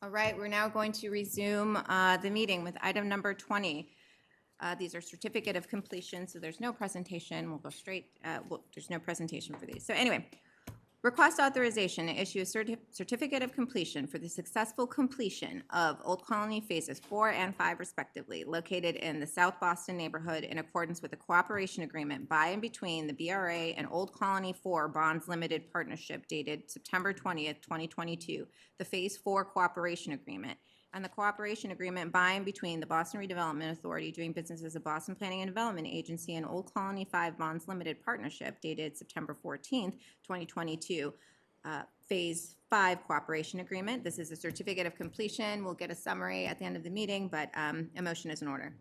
All right, we're now going to resume the meeting with item number 20. These are certificate of completion, so there's no presentation. We'll go straight, there's no presentation for these. So anyway, request authorization to issue a certificate of completion for the successful completion of Old Colony Phases 4 and 5 respectively, located in the South Boston neighborhood in accordance with a cooperation agreement by and between the BRA and Old Colony 4 Bonds Limited Partnership dated September 20th, 2022, the Phase 4 Cooperation Agreement, and the cooperation agreement by and between the Boston Redevelopment Authority doing business as a Boston Planning and Development Agency and Old Colony 5 Bonds Limited Partnership dated September 14th, 2022, Phase 5 Cooperation Agreement. This is a certificate of completion. We'll get a summary at the end of the meeting, but a motion is in order.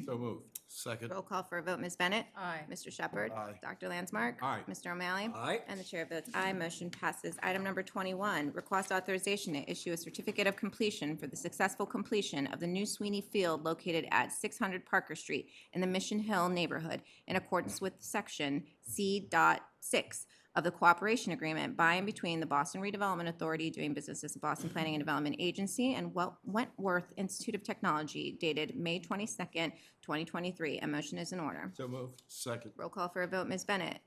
So moved. Second. Roll call for a vote. Ms. Bennett? Aye. Mr. Shepherd? Aye. Dr. Landsmark? Aye. Mr. O'Malley? Aye. And the chair votes aye. Motion passes. Item number 21, request authorization to issue a certificate of completion for the successful completion of the new Sweeney Field located at 600 Parker Street in the Mission Hill neighborhood in accordance with Section C.6 of the cooperation agreement by and between the Boston Redevelopment Authority doing business as a Boston Planning and Development Agency and Wentworth Institute of Technology dated May 22nd, 2023. A motion is in order. So moved. Second. Roll call for a vote. Ms. Bennett?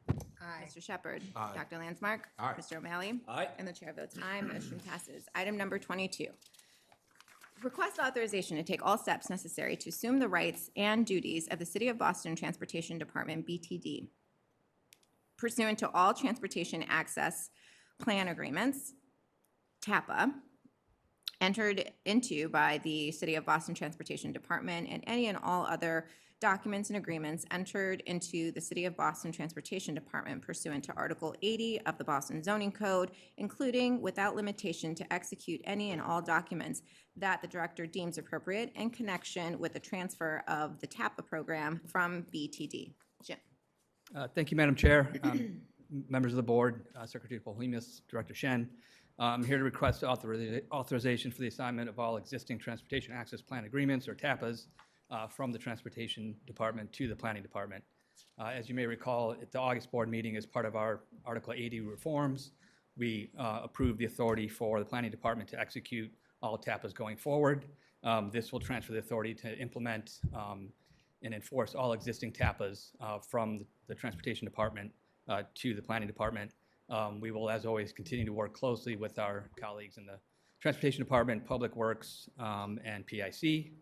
Aye. Mr. Shepherd? Aye. Dr. Landsmark? Aye. Mr. O'Malley? Aye. And the chair votes aye. Motion passes. Item number 22. Request authorization to take all steps necessary to assume the rights and duties of the City of Boston Transportation Department, BTD, pursuant to all transportation access plan agreements, TAPA, entered into by the City of Boston Transportation Department and any and all other documents and agreements entered into the City of Boston Transportation Department pursuant to Article 80 of the Boston Zoning Code, including without limitation to execute any and all documents that the director deems appropriate in connection with the transfer of the TAPA program from BTD. Jim. Thank you, Madam Chair, members of the board, Secretary Polhemus, Director Shen. I'm here to request authorization for the assignment of all existing transportation access plan agreements, or TAPAs, from the Transportation Department to the Planning Department. As you may recall, at the August board meeting, as part of our Article 80 reforms, we approved the authority for the Planning Department to execute all TAPAs going forward. This will transfer the authority to implement and enforce all existing TAPAs from the Transportation Department to the Planning Department. We will, as always, continue to work closely with our colleagues in the Transportation Department, Public Works, and PIC.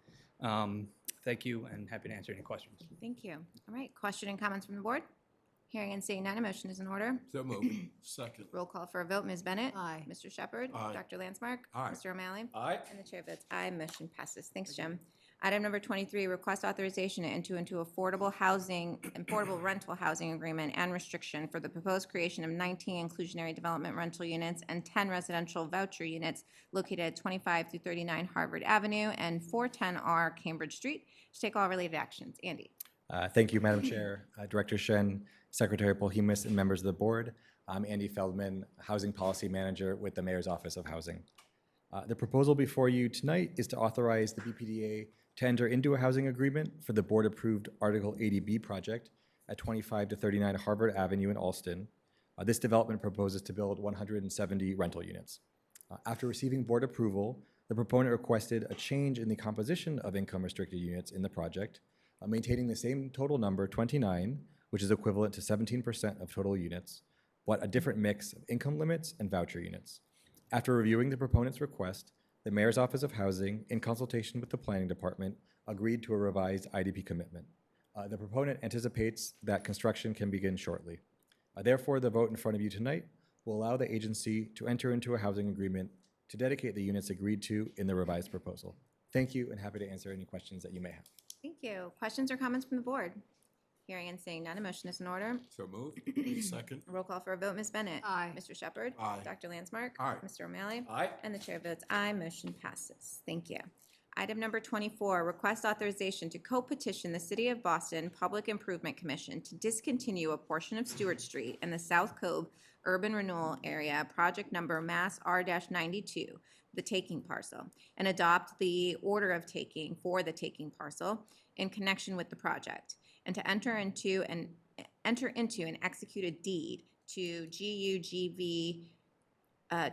Thank you, and happy to answer any questions. Thank you. All right, question and comments from the board? Hearing and seeing none, a motion is in order. So moved. Second. Roll call for a vote. Ms. Bennett? Aye. Mr. Shepherd? Aye. Dr. Landsmark? Aye. Mr. O'Malley? Aye. And the chair votes aye. Motion passes. Thanks, Jim. Item number 23, request authorization to enter into affordable rental housing agreement and restriction for the proposed creation of 19 inclusionary development rental units and 10 residential voucher units located at 25 through 39 Harvard Avenue and 410R Cambridge Street. To take all related actions. Andy. Thank you, Madam Chair, Director Shen, Secretary Polhemus, and members of the board. I'm Andy Feldman, Housing Policy Manager with the Mayor's Office of Housing. The proposal before you tonight is to authorize the BPDA to enter into a housing agreement for the board-approved Article 80B project at 25 to 39 Harvard Avenue in Alston. This development proposes to build 170 rental units. After receiving board approval, the proponent requested a change in the composition of income-restricted units in the project, maintaining the same total number, 29, which is equivalent to 17% of total units, but a different mix of income limits and voucher units. After reviewing the proponent's request, the Mayor's Office of Housing, in consultation with the Planning Department, agreed to a revised IDP commitment. The proponent anticipates that construction can begin shortly. Therefore, the vote in front of you tonight will allow the agency to enter into a housing agreement to dedicate the units agreed to in the revised proposal. Thank you, and happy to answer any questions that you may have. Thank you. Questions or comments from the board? Hearing and seeing none, a motion is in order. So moved. Second. Roll call for a vote. Ms. Bennett? Aye. Mr. Shepherd? Aye. Dr. Landsmark? Aye. Mr. O'Malley? Aye. And the chair votes aye. Motion passes. Thank you. Item number 24, request authorization to co-petition the City of Boston Public Improvement Commission to discontinue a portion of Stewart Street in the South Cove Urban Renewal Area, project number Mass R-92, the taking parcel, and adopt the order of taking for the taking parcel in connection with the project, and to enter into and execute a deed to GUGV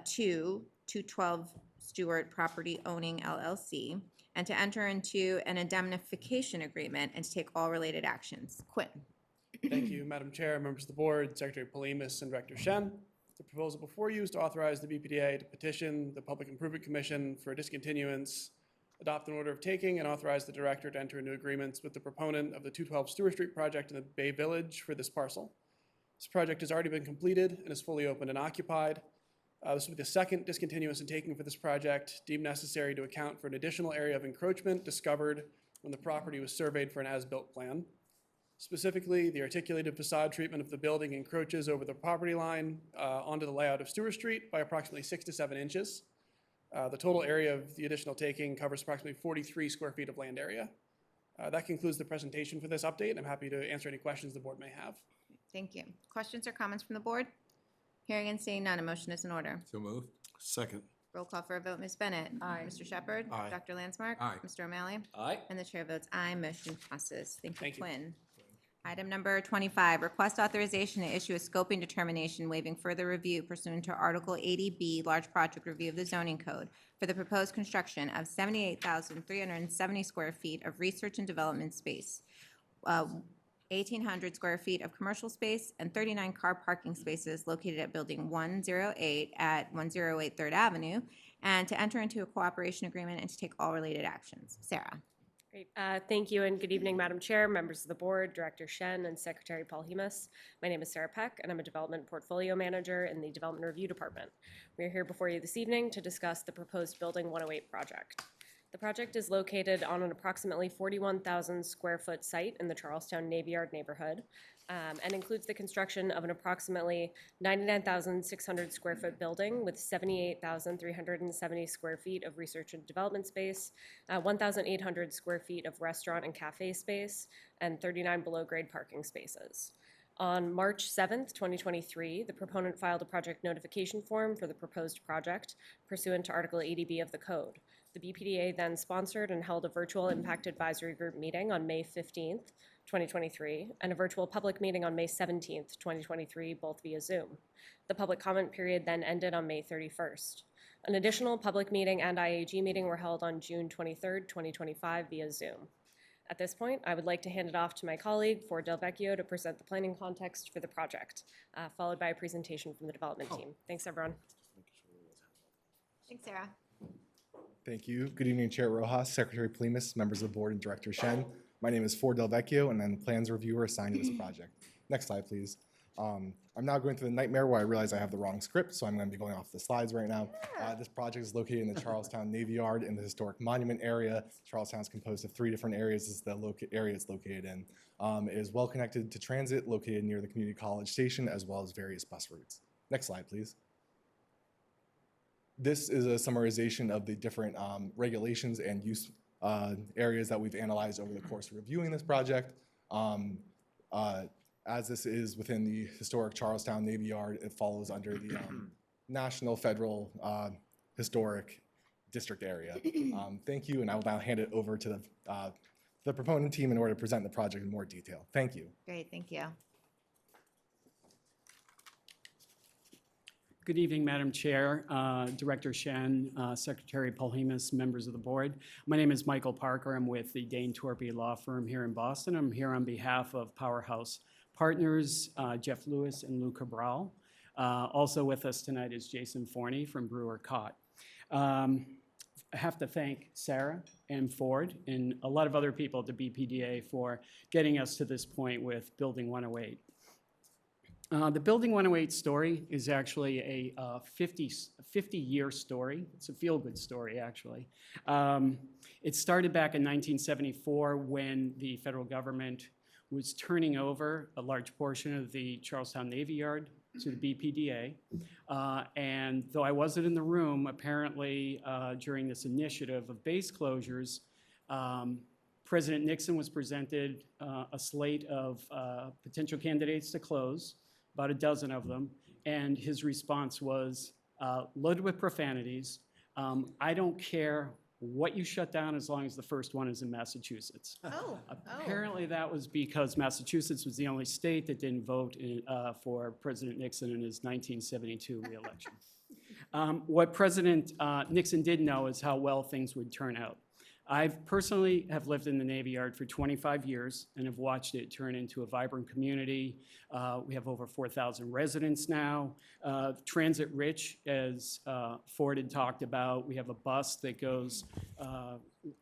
2 212 Stewart Property Owning LLC, and to enter into an indemnification agreement and to take all related actions. Quinn. Thank you, Madam Chair, members of the board, Secretary Polimus, and Director Shen. The proposal before you is to authorize the BPDA to petition the Public Improvement Commission for a discontinuance, adopt an order of taking, and authorize the director to enter into agreements with the proponent of the 212 Stewart Street project in the Bay Village for this parcel. This project has already been completed and is fully opened and occupied. This will be the second discontinuance and taking for this project, deemed necessary to account for an additional area of encroachment discovered when the property was surveyed for an as-built plan. Specifically, the articulated facade treatment of the building encroaches over the property line onto the layout of Stewart Street by approximately 6 to 7 inches. The total area of the additional taking covers approximately 43 square feet of land area. That concludes the presentation for this update. I'm happy to answer any questions the board may have. Thank you. Questions or comments from the board? Hearing and seeing none, a motion is in order. So moved. Second. Roll call for a vote. Ms. Bennett. Aye. Mr. Shepherd. Aye. Dr. Landsmark. Aye. Mr. O'Malley. Aye. And the chair votes aye. Motion passes. Thank you, Thank you. Quinn. Item number 25, request authorization to issue a scoping determination waiving further review pursuant to Article 80B, Large Project Review of the Zoning Code for the proposed construction of 78,370 square feet of research and development space, 1,800 square feet of commercial space, and 39 car parking spaces located at Building 108 at 108 3rd Avenue, and to enter into a cooperation agreement and to take all related actions. Sarah. Great. Thank you, and good evening, Madam Chair, members of the board, Director Shen, and Secretary Paul Hemus. My name is Sarah Peck, and I'm a Development Portfolio Manager in the Development Review Department. We are here before you this evening to discuss the proposed Building 108 project. The project is located on an approximately 41,000 square foot site in the Charlestown Navy Yard neighborhood, and includes the construction of an approximately 99,600 square foot building with 78,370 square feet of research and development space, 1,800 square feet of restaurant and cafe space, and 39 below grade parking spaces. On March 7th, 2023, the proponent filed a project notification form for the proposed project pursuant to Article 80B of the code. The BPDA then sponsored and held a virtual impact advisory group meeting on May 15th, 2023, and a virtual public meeting on May 17th, 2023, both via Zoom. The public comment period then ended on May 31st. An additional public meeting and IAG meeting were held on June 23rd, 2025 via Zoom. At this point, I would like to hand it off to my colleague, Ford Del Vecchio, to present the planning context for the project, followed by a presentation from the development team. Thanks, everyone. Thanks, Sarah. Thank you. Good evening, Chair Rojas, Secretary Polimus, members of the board, and Director Shen. My name is Ford Del Vecchio, and I'm the plans reviewer assigned to this project. Next slide, please. I'm now going through the nightmare where I realize I have the wrong script, so I'm going to be going off the slides right now. This project is located in the Charlestown Navy Yard in the historic monument area. Charlestown is composed of 3 different areas. This is the area it's located in. It is well connected to transit, located near the community college station, as well as various bus routes. Next slide, please. This is a summarization of the different regulations and use areas that we've analyzed over the course of reviewing this project. As this is within the historic Charlestown Navy Yard, it follows under the National Federal Historic District area. Thank you, and I will now hand it over to the proponent team in order to present the project in more detail. Thank you. Great, thank you. Good evening, Madam Chair, Director Shen, Secretary Paul Hemus, members of the board. My name is Michael Parker. I'm with the Dane Torpy Law Firm here in Boston. I'm here on behalf of Powerhouse Partners, Jeff Lewis and Lou Cabral. Also with us tonight is Jason Forney from Brewer Cott. I have to thank Sarah and Ford and a lot of other people at the BPDA for getting us to this point with Building 108. The Building 108 story is actually a 50-year story. It's a feel-good story, actually. It started back in 1974 when the federal government was turning over a large portion of the Charlestown Navy Yard to the BPDA. And though I wasn't in the room, apparently during this initiative of base closures, President Nixon was presented a slate of potential candidates to close, about a dozen of them, and his response was loaded with profanities. I don't care what you shut down as long as the first one is in Massachusetts. Apparently that was because Massachusetts was the only state that didn't vote for President Nixon in his 1972 reelection. What President Nixon did know is how well things would turn out. I personally have lived in the Navy Yard for 25 years and have watched it turn into a vibrant community. We have over 4,000 residents now. Transit rich, as Ford had talked about. We have a bus that goes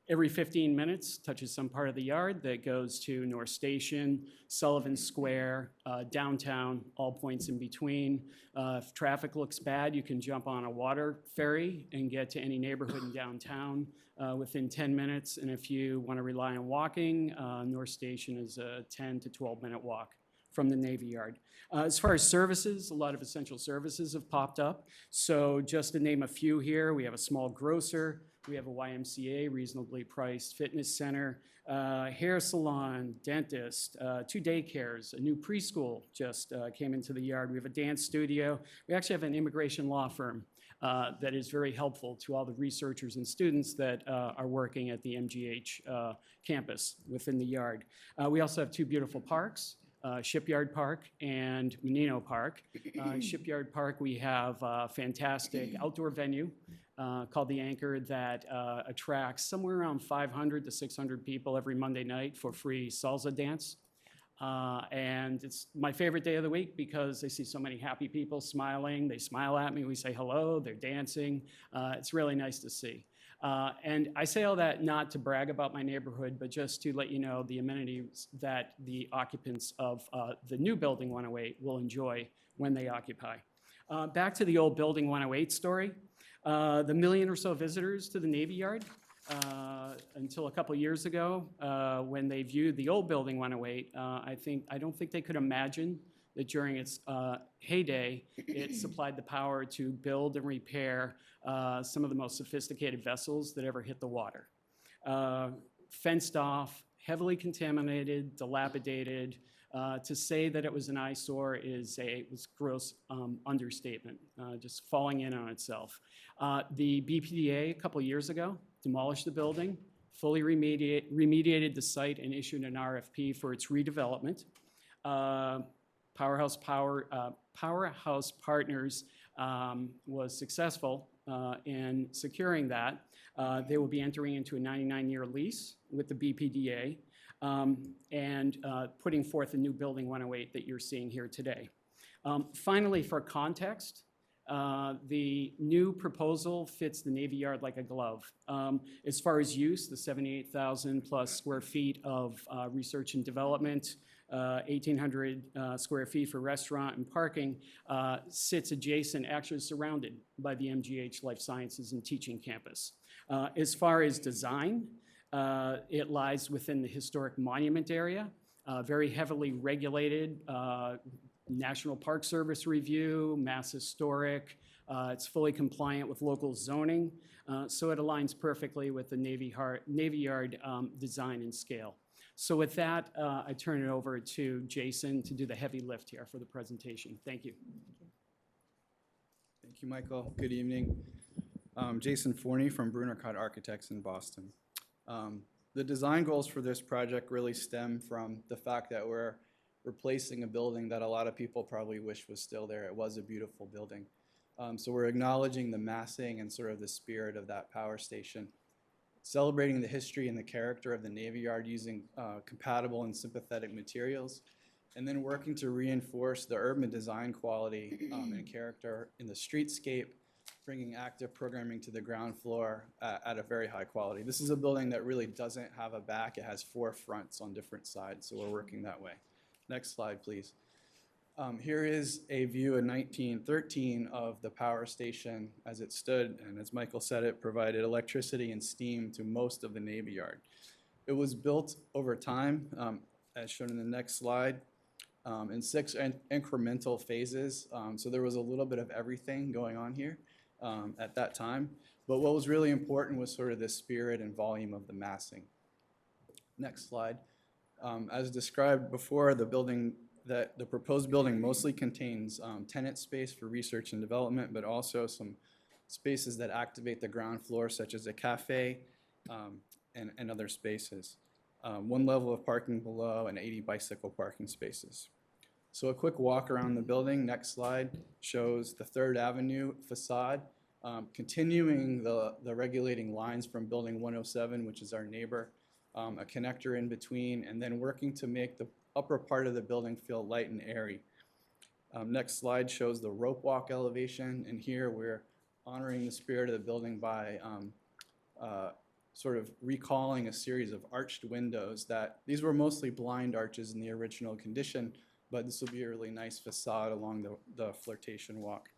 every 15 minutes, touches some part of the yard, that goes to North Station, Sullivan Square, downtown, all points in between. If traffic looks bad, you can jump on a water ferry and get to any neighborhood in downtown within 10 minutes. And if you want to rely on walking, North Station is a 10 to 12-minute walk from the Navy Yard. As far as services, a lot of essential services have popped up. So just to name a few here, we have a small grocer, we have a YMCA, reasonably priced fitness center, hair salon, dentist, 2 daycares, a new preschool just came into the yard. We have a dance studio. We actually have an immigration law firm that is very helpful to all the researchers and students that are working at the MGH campus within the yard. We also have 2 beautiful parks. Shipyard Park and Menino Park. Shipyard Park, we have a fantastic outdoor venue called The Anchor that attracts somewhere around 500 to 600 people every Monday night for free salsa dance. And it's my favorite day of the week because I see so many happy people smiling. They smile at me, we say hello, they're dancing. It's really nice to see. And I say all that not to brag about my neighborhood, but just to let you know the amenities that the occupants of the new Building 108 will enjoy when they occupy. Back to the old Building 108 story. The million or so visitors to the Navy Yard until a couple years ago when they viewed the old Building 108, I don't think they could imagine that during its heyday, it supplied the power to build and repair some of the most sophisticated vessels that ever hit the water. Fenced off, heavily contaminated, dilapidated. To say that it was an eyesore was gross understatement, just falling in on itself. The BPDA a couple years ago demolished the building, fully remediated the site, and issued an RFP for its redevelopment. Powerhouse Partners was successful in securing that. They will be entering into a 99-year lease with the BPDA and putting forth a new Building 108 that you're seeing here today. Finally, for context, the new proposal fits the Navy Yard like a glove. As far as use, the 78,000 plus square feet of research and development, 1,800 square feet for restaurant and parking, sits adjacent, actually surrounded by the MGH Life Sciences and Teaching Campus. As far as design, it lies within the historic monument area, very heavily regulated, National Park Service review, Mass Historic. It's fully compliant with local zoning, so it aligns perfectly with the Navy Yard design and scale. So with that, I turn it over to Jason to do the heavy lift here for the presentation. Thank you. Thank you, Michael. Good evening. Jason Forney from Brunercott Architects in Boston. The design goals for this project really stem from the fact that we're replacing a building that a lot of people probably wish was still there. It was a beautiful building. So we're acknowledging the massing and sort of the spirit of that power station, celebrating the history and the character of the Navy Yard using compatible and sympathetic materials, and then working to reinforce the urban design quality and character in the streetscape, bringing active programming to the ground floor at a very high quality. This is a building that really doesn't have a back. It has 4 fronts on different sides, so we're working that way. Next slide, please. Here is a view in 1913 of the power station as it stood, and as Michael said, it provided electricity and steam to most of the Navy Yard. It was built over time, as shown in the next slide, in 6 incremental phases, so there was a little bit of everything going on here at that time, but what was really important was sort of the spirit and volume of the massing. Next slide. As described before, the proposed building mostly contains tenant space for research and development, but also some spaces that activate the ground floor, such as a cafe and other spaces. 1 level of parking below and 80 bicycle parking spaces. So a quick walk around the building. Next slide shows the 3rd Avenue facade. continuing the regulating lines from building 107, which is our neighbor, a connector in between, and then working to make the upper part of the building feel light and airy. Next slide shows the rope walk elevation, and here we're honoring the spirit of the building by sort of recalling a series of arched windows that, these were mostly blind arches in the original condition, but this will be a really nice facade along the flirtation walk.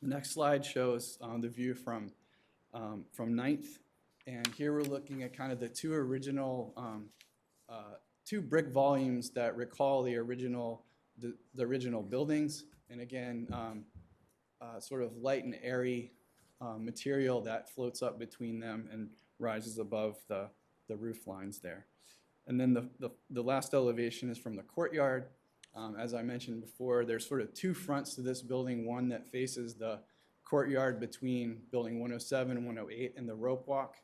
The next slide shows the view from 9th, and here we're looking at kind of the two original, two brick volumes that recall the original buildings, and again, sort of light and airy material that floats up between them and rises above the roof lines there. And then the last elevation is from the courtyard. As I mentioned before, there's sort of two fronts to this building, one that faces the courtyard between building 107 and 108 and the rope walk.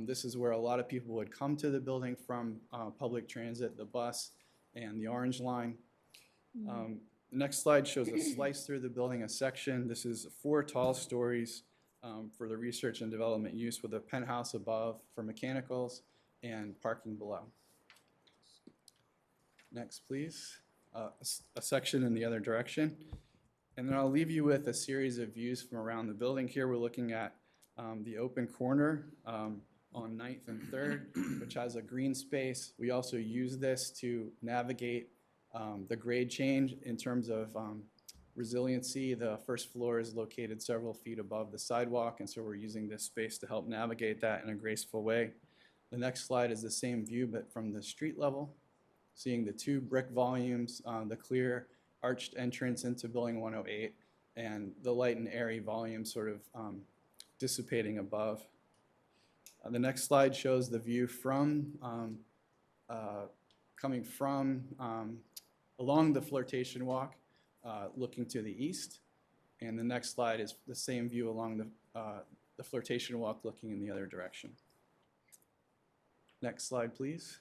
This is where a lot of people would come to the building from public transit, the bus, and the Orange Line. The next slide shows a slice through the building, a section. This is 4 tall stories for the research and development use, with a penthouse above for mechanicals and parking below. Next, please. A section in the other direction. And then I'll leave you with a series of views from around the building. Here we're looking at the open corner on 9th and 3rd, which has a green space. We also use this to navigate the grade change in terms of resiliency. The first floor is located several feet above the sidewalk, and so we're using this space to help navigate that in a graceful way. The next slide is the same view, but from the street level, seeing the 2 brick volumes, the clear arched entrance into building 108, and the light and airy volume sort of dissipating above. The next slide shows the view from, coming from along the flirtation walk, looking to the east. And the next slide is the same view along the flirtation walk, looking in the other direction. Next slide, please.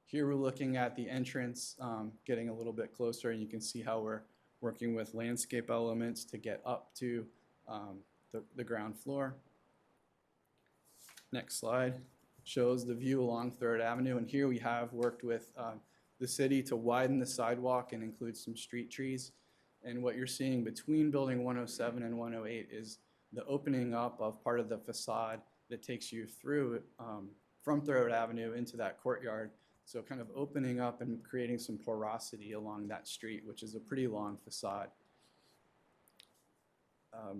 Here we're looking at the entrance, getting a little bit closer, and you can see how we're working with landscape elements to get up to the ground floor. Next slide shows the view along 3rd Avenue, and here we have worked with the city to widen the sidewalk and include some street trees. And what you're seeing between building 107 and 108 is the opening up of part of the facade that takes you through from 3rd Avenue into that courtyard. So kind of opening up and creating some porosity along that street, which is a pretty long facade.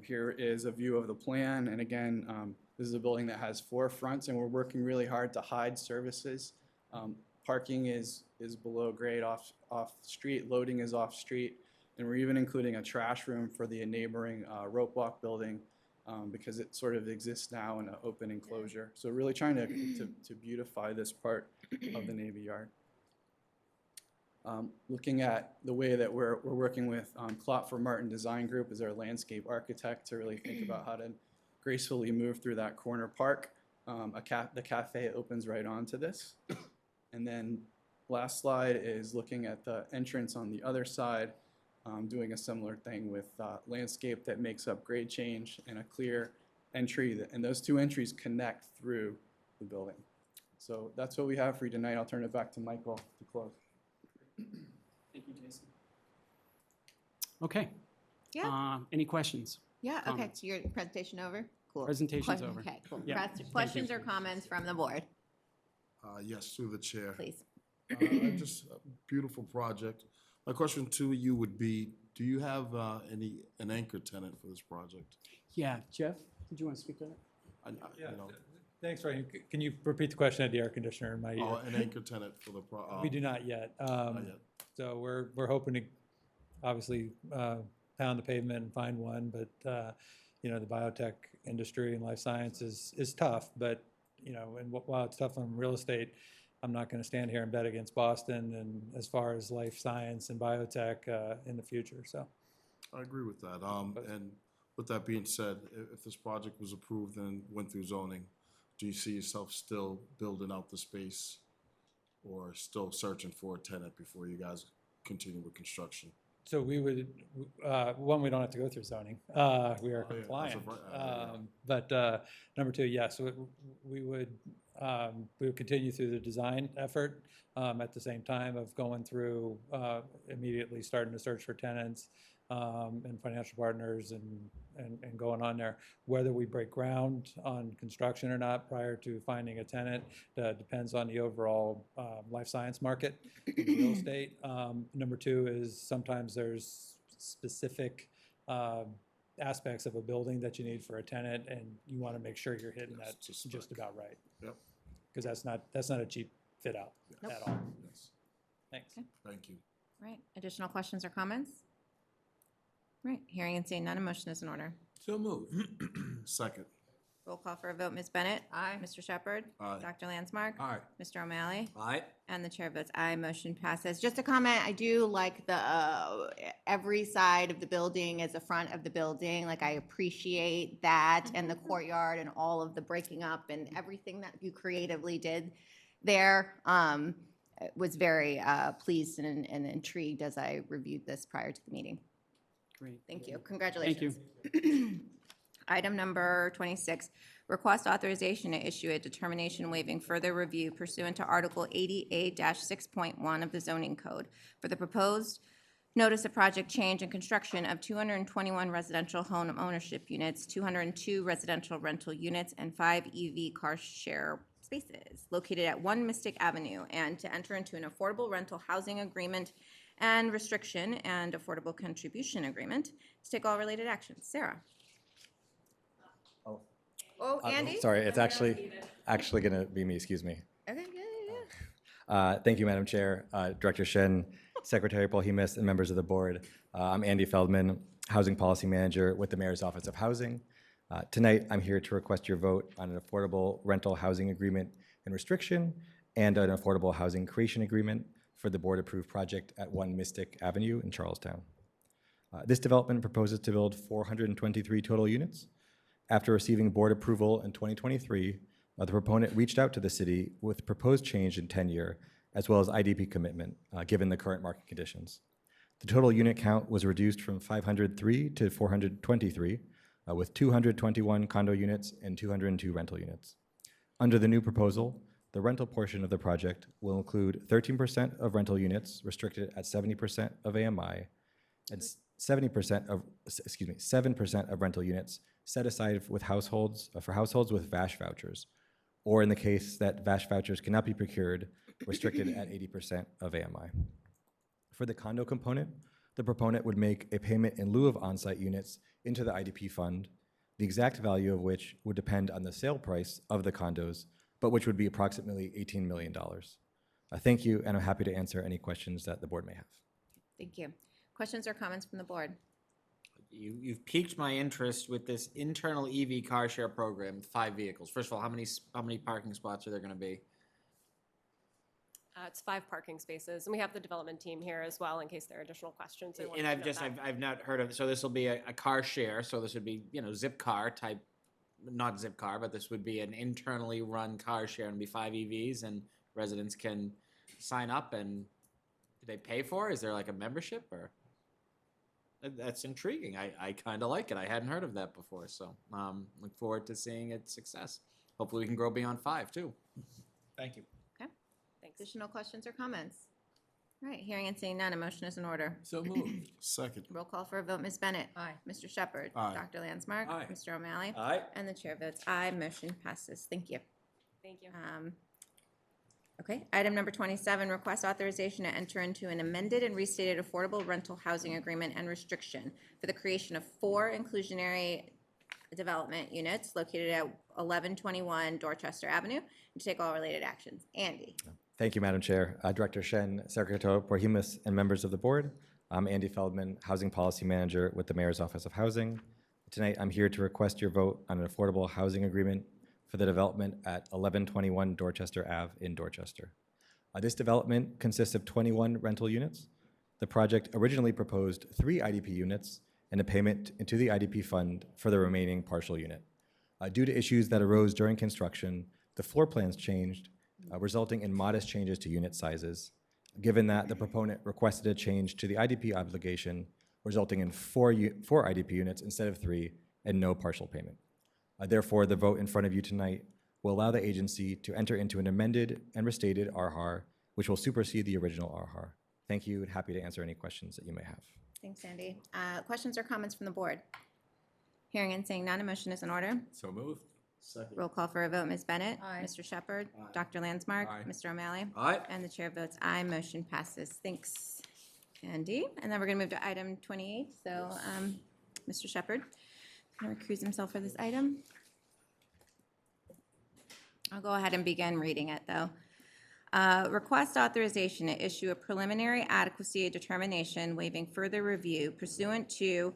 Here is a view of the plan, and again, this is a building that has 4 fronts, and we're working really hard to hide services. Parking is below grade off street, loading is off street, and we're even including a trash room for the neighboring rope walk building because it sort of exists now in an open enclosure. So really trying to beautify this part of the Navy Yard. Looking at the way that we're working with Klopfer Martin Design Group as our landscape architect to really think about how to gracefully move through that corner park. The cafe opens right onto this. And then last slide is looking at the entrance on the other side, doing a similar thing with landscape that makes up grade change and a clear entry, and those 2 entries connect through the building. So that's what we have for you tonight. I'll turn it back to Michael to close. Thank you, Jason. Okay. Yeah. Any questions? Yeah, okay, Comments? so your presentation over? Cool. Presentation's over. Okay, cool. Yeah, thank you. Questions or comments from the board, Yes, through the chair. please? Just a beautiful project. My question to you would be, do you have an anchor tenant for this project? Yeah, Jeff, did you want to speak to that? You know, Thanks, Ryan. Can you repeat the question? I had the air conditioner in my ear. an anchor tenant for the We do not yet. Not yet. So we're hoping to obviously pound the pavement and find one, but you know, the biotech industry and life science is tough, but you know, and while it's tough on real estate, I'm not going to stand here and bet against Boston and as far as life science and biotech in the future. So I agree with that. And with that being said, if this project was approved and went through zoning, do you see yourself still building out the space or still searching for a tenant before you guys continue with construction? So we would, one, we don't have to go through zoning. We are Oh, yeah, as compliant. of right- yeah. But number two, yes, we would continue through the design effort at the same time of going through, immediately starting to search for tenants and financial partners and going on there. Whether we break ground on construction or not prior to finding a tenant depends on the overall life science market in real estate. Number two is sometimes there's specific aspects of a building that you need for a tenant, and you want to make sure you're hitting Yes, that to spec. just about right. Yep, Because that's not a cheap fit out at all. yes, Thanks. thank you. Right, additional questions or comments? Right, hearing and seeing none, a motion is in order. So moved. Second, Roll call for a vote, Ms. Bennett? Aye. Mr. Shepherd? Aye. Dr. Landsmark? Aye. Mr. O'Malley? Aye. And the chair votes aye, motion passes. Just a comment, I do like the, every side of the building as the front of the building. Like, I appreciate that and the courtyard and all of the breaking up and everything that you creatively did there. Was very pleased and intrigued as I reviewed this prior to the meeting. Great. Thank you, congratulations. Thank you. Item number 26, request authorization to issue a determination waiving further review pursuant to Article 88-6.1 of the zoning code for the proposed notice of project change and construction of 221 residential home ownership units, 202 residential rental units, and 5 EV car share spaces located at 1 Mystic Avenue, and to enter into an affordable rental housing agreement and restriction and affordable contribution agreement to take all related actions. Sarah? Oh, Andy? Sorry, it's actually going to be me, excuse me. Okay, yeah. Thank you, Madam Chair, Director Shen, Secretary Polhemus, and members of the board. I'm Andy Feldman, Housing Policy Manager with the Mayor's Office of Housing. Tonight, I'm here to request your vote on an affordable rental housing agreement and restriction and an affordable housing creation agreement for the board-approved project at 1 Mystic Avenue in Charlestown. This development proposes to build 423 total units. After receiving board approval in 2023, the proponent reached out to the city with proposed change in tenure, as well as IDP commitment, given the current market conditions. The total unit count was reduced from 503 to 423, with 221 condo units and 202 rental units. Under the new proposal, the rental portion of the project will include 13% of rental units restricted at 70% of AMI, and 7% of rental units set aside with households for households with VASH vouchers, or in the case that VASH vouchers cannot be procured, restricted at 80% of AMI. For the condo component, the proponent would make a payment in lieu of on-site units into the IDP fund, the exact value of which would depend on the sale price of the condos, but which would be approximately $18 million. Thank you, and I'm happy to answer any questions that the board may have. Thank you. Questions or comments from the board? You've piqued my interest with this internal EV car share program with 5 vehicles. First of all, how many parking spots are there going to be? It's 5 parking spaces, and we have the development team here as well in case there are additional questions. They wanted And to note that. I've not heard of, so this will be a car share, so this would be, zip car type, not zip car, but this would be an internally run car share, and it'll be 5 EVs, and residents can sign up, and do they pay for it? Is there like a membership, or? That's intriguing. I kind of like it. I hadn't heard of that before, so look forward to seeing its success. Hopefully we can grow beyond 5 too. Thank you. Okay. Thanks. Additional questions or comments? All right, hearing and seeing none, a motion is in order. So moved. Second, Roll call for a vote, Ms. Bennett? Aye. Mr. Shepherd? Aye. Dr. Landsmark? Aye. Mr. O'Malley? Aye. And the chair votes aye, motion passes. Thank you. Thank you. Okay, item number 27, request authorization to enter into an amended and restated affordable rental housing agreement and restriction for the creation of 4 inclusionary development units located at 1121 Dorchester Avenue, and to take all related actions. Andy? Thank you, Madam Chair. Director Shen, Secretary Polhemus, and members of the board. I'm Andy Feldman, Housing Policy Manager with the Mayor's Office of Housing. Tonight, I'm here to request your vote on an affordable housing agreement for the development at 1121 Dorchester Ave in Dorchester. This development consists of 21 rental units. The project originally proposed 3 IDP units and a payment into the IDP fund for the remaining partial unit. Due to issues that arose during construction, the floor plans changed, resulting in modest changes to unit sizes. given that the proponent requested a change to the IDP obligation, resulting in four IDP units instead of 3 and no partial payment. Therefore, the vote in front of you tonight will allow the agency to enter into an amended and restated RHAR, which will supersede the original RHAR. Thank you, and happy to answer any questions that you may have. Thanks, Andy. Questions or comments from the board? Hearing and seeing none, a motion is in order. So moved. Roll call for a vote, Ms. Bennett. Aye. Mr. Shepherd. Dr. Landsmark. Aye. Mr. O'Malley. Aye. And the chair votes aye, motion passes. Thanks, Andy. And then we're going to move to item 28. So, Mr. Shepherd, can he recuse himself for this item? I'll go ahead and begin reading it, though. Request authorization to issue a preliminary adequacy determination waiving further review pursuant to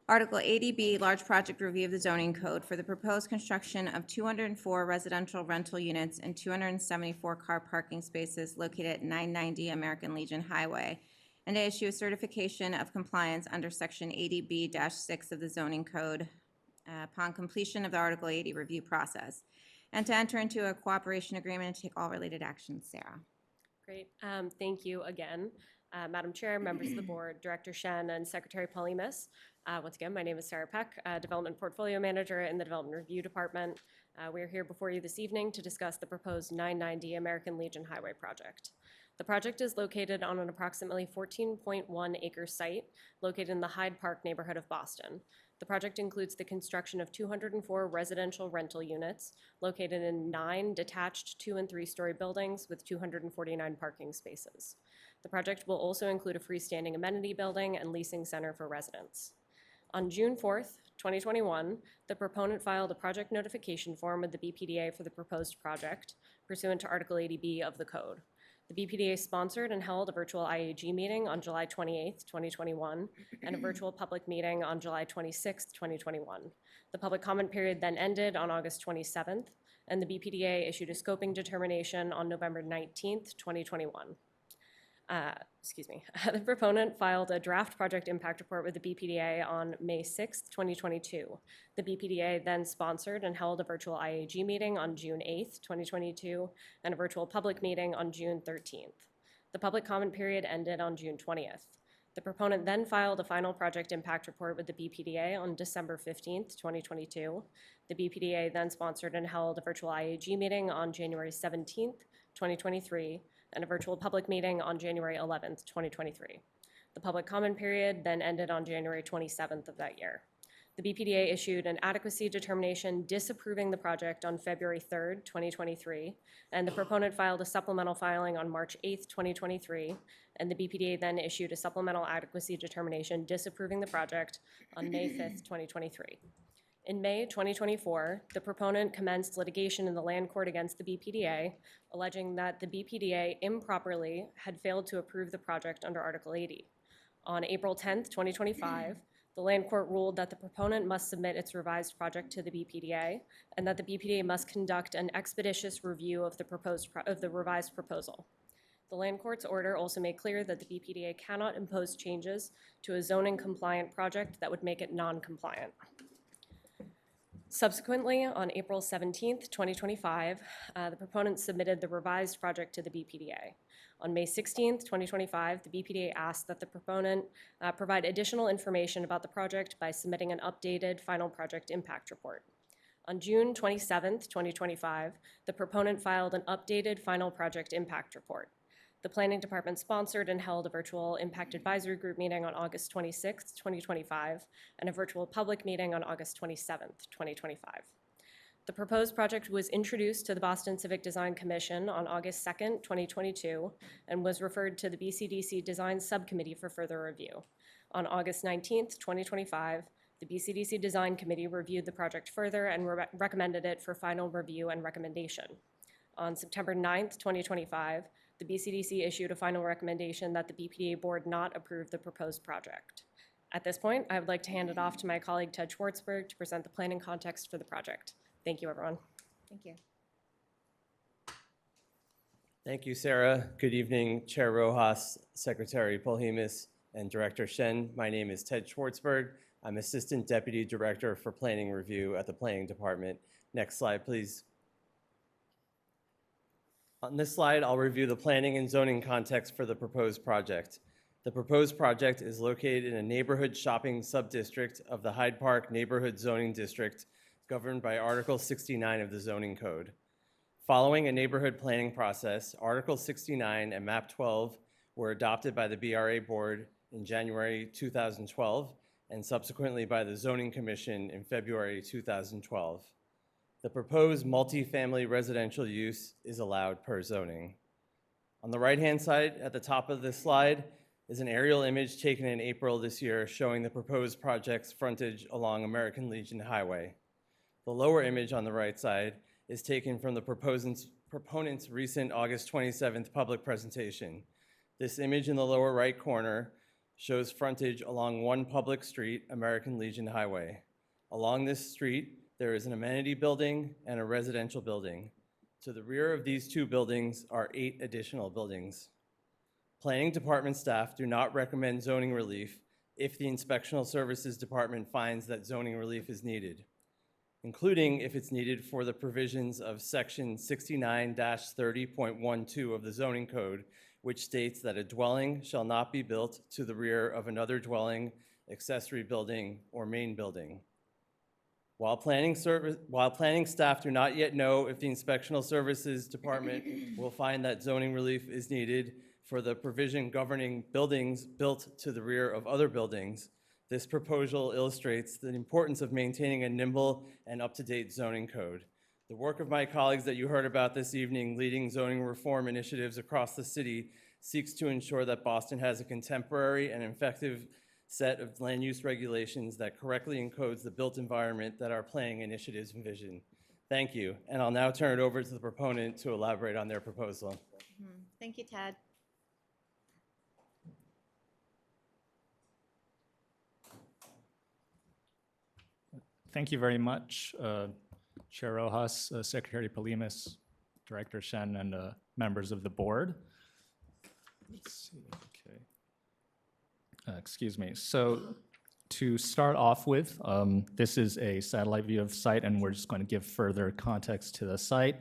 Article 80B, Large Project Review of the Zoning Code for the proposed construction of 204 residential rental units and 274 car parking spaces located at 990 American Legion Highway, and to issue a certification of compliance under Section 80B-6 of the Zoning Code upon completion of the Article 80 review process, and to enter into a cooperation agreement and take all related actions. Sarah. Great. Thank you again, Madam Chair, members of the board, Director Shen, and Secretary Paulimas. Once again, my name is Sarah Peck, Development Portfolio Manager in the Development Review Department. We are here before you this evening to discuss the proposed 990 American Legion Highway project. The project is located on an approximately 14.1 acre site located in the Hyde Park neighborhood of Boston. The project includes the construction of 204 residential rental units located in 9 detached 2- and 3-story buildings with 249 parking spaces. The project will also include a freestanding amenity building and leasing center for residents. On June 4th, 2021, the proponent filed a project notification form with the BPDA for the proposed project pursuant to Article 80B of the code. The BPDA sponsored and held a virtual IAG meeting on July 28th, 2021, and a virtual public meeting on July 26th, 2021. The public comment period then ended on August 27th, and the BPDA issued a scoping determination on November 19th, 2021. The proponent filed a draft project impact report with the BPDA on May 6th, 2022. The BPDA then sponsored and held a virtual IAG meeting on June 8th, 2022, and a virtual public meeting on June 13th. The public comment period ended on June 20th. The proponent then filed a final project impact report with the BPDA on December 15th, 2022. The BPDA then sponsored and held a virtual IAG meeting on January 17th, 2023, and a virtual public meeting on January 11th, 2023. The public comment period then ended on January 27th of that year. The BPDA issued an adequacy determination disapproving the project on February 3rd, 2023, and the proponent filed a supplemental filing on March 8th, 2023, and the BPDA then issued a supplemental adequacy determination disapproving the project on May 5th, 2023. In May 2024, the proponent commenced litigation in the land court against the BPDA, alleging that the BPDA improperly had failed to approve the project under Article 80. On April 10th, 2025, the land court ruled that the proponent must submit its revised project to the BPDA and that the BPDA must conduct an expeditious review of the revised proposal. The land court's order also made clear that the BPDA cannot impose changes to a zoning compliant project that would make it non-compliant. Subsequently, on April 17th, 2025, the proponent submitted the revised project to the BPDA. On May 16th, 2025, the BPDA asked that the proponent provide additional information about the project by submitting an updated final project impact report. On June 27th, 2025, the proponent filed an updated final project impact report. The Planning Department sponsored and held a virtual Impact Advisory Group meeting on August 26th, 2025, and a virtual public meeting on August 27th, 2025. The proposed project was introduced to the Boston Civic Design Commission on August 2nd, 2022, and was referred to the BCDC Design Subcommittee for further review. On August 19th, 2025, the BCDC Design Committee reviewed the project further and recommended it for final review and recommendation. On September 9th, 2025, the BCDC issued a final recommendation that the BPDA board not approve the proposed project. At this point, I would like to hand it off to my colleague Ted Schwartzberg to present the planning context for the project. Thank you, everyone. Thank you. Thank you, Sarah. Good evening, Chair Rojas, Secretary Polhemus, and Director Shen. My name is Ted Schwartzberg. I'm Assistant Deputy Director for Planning Review at the Planning Department. Next slide, please. On this slide, I'll review the planning and zoning context for the proposed project. The proposed project is located in a neighborhood shopping subdistrict of the Hyde Park Neighborhood Zoning District, governed by Article 69 of the Zoning Code. Following a neighborhood planning process, Article 69 and Map 12 were adopted by the BRA Board in January 2012 and subsequently by the Zoning Commission in February 2012. The proposed multifamily residential use is allowed per zoning. On the right-hand side at the top of this slide is an aerial image taken in April this year showing the proposed project's frontage along American Legion Highway. The lower image on the right side is taken from the proponent's recent August 27th public presentation. This image in the lower right corner shows frontage along one public street, American Legion Highway. Along this street, there is an amenity building and a residential building. To the rear of these two buildings are 8 additional buildings. Planning department staff do not recommend zoning relief if the Inspectional Services Department finds that zoning relief is needed, including if it's needed for the provisions of Section 69-30.12 of the Zoning Code, which states that a dwelling shall not be built to the rear of another dwelling, accessory building, or main building. While planning staff do not yet know if the Inspectional Services Department will find that zoning relief is needed for the provision governing buildings built to the rear of other buildings, this proposal illustrates the importance of maintaining a nimble and up-to-date zoning code. The work of my colleagues that you heard about this evening, leading zoning reform initiatives across the city, seeks to ensure that Boston has a contemporary and effective set of land use regulations that correctly encodes the built environment that our planning initiatives envision. Thank you, and I'll now turn it over to the proponent to elaborate on their proposal. Thank you, Ted. Thank you very much, Chair Rojas, Secretary Polimas, Director Shen, and members of the board. Let's see, okay. Excuse me. So to start off with, this is a satellite view of site, and we're just going to give further context to the site.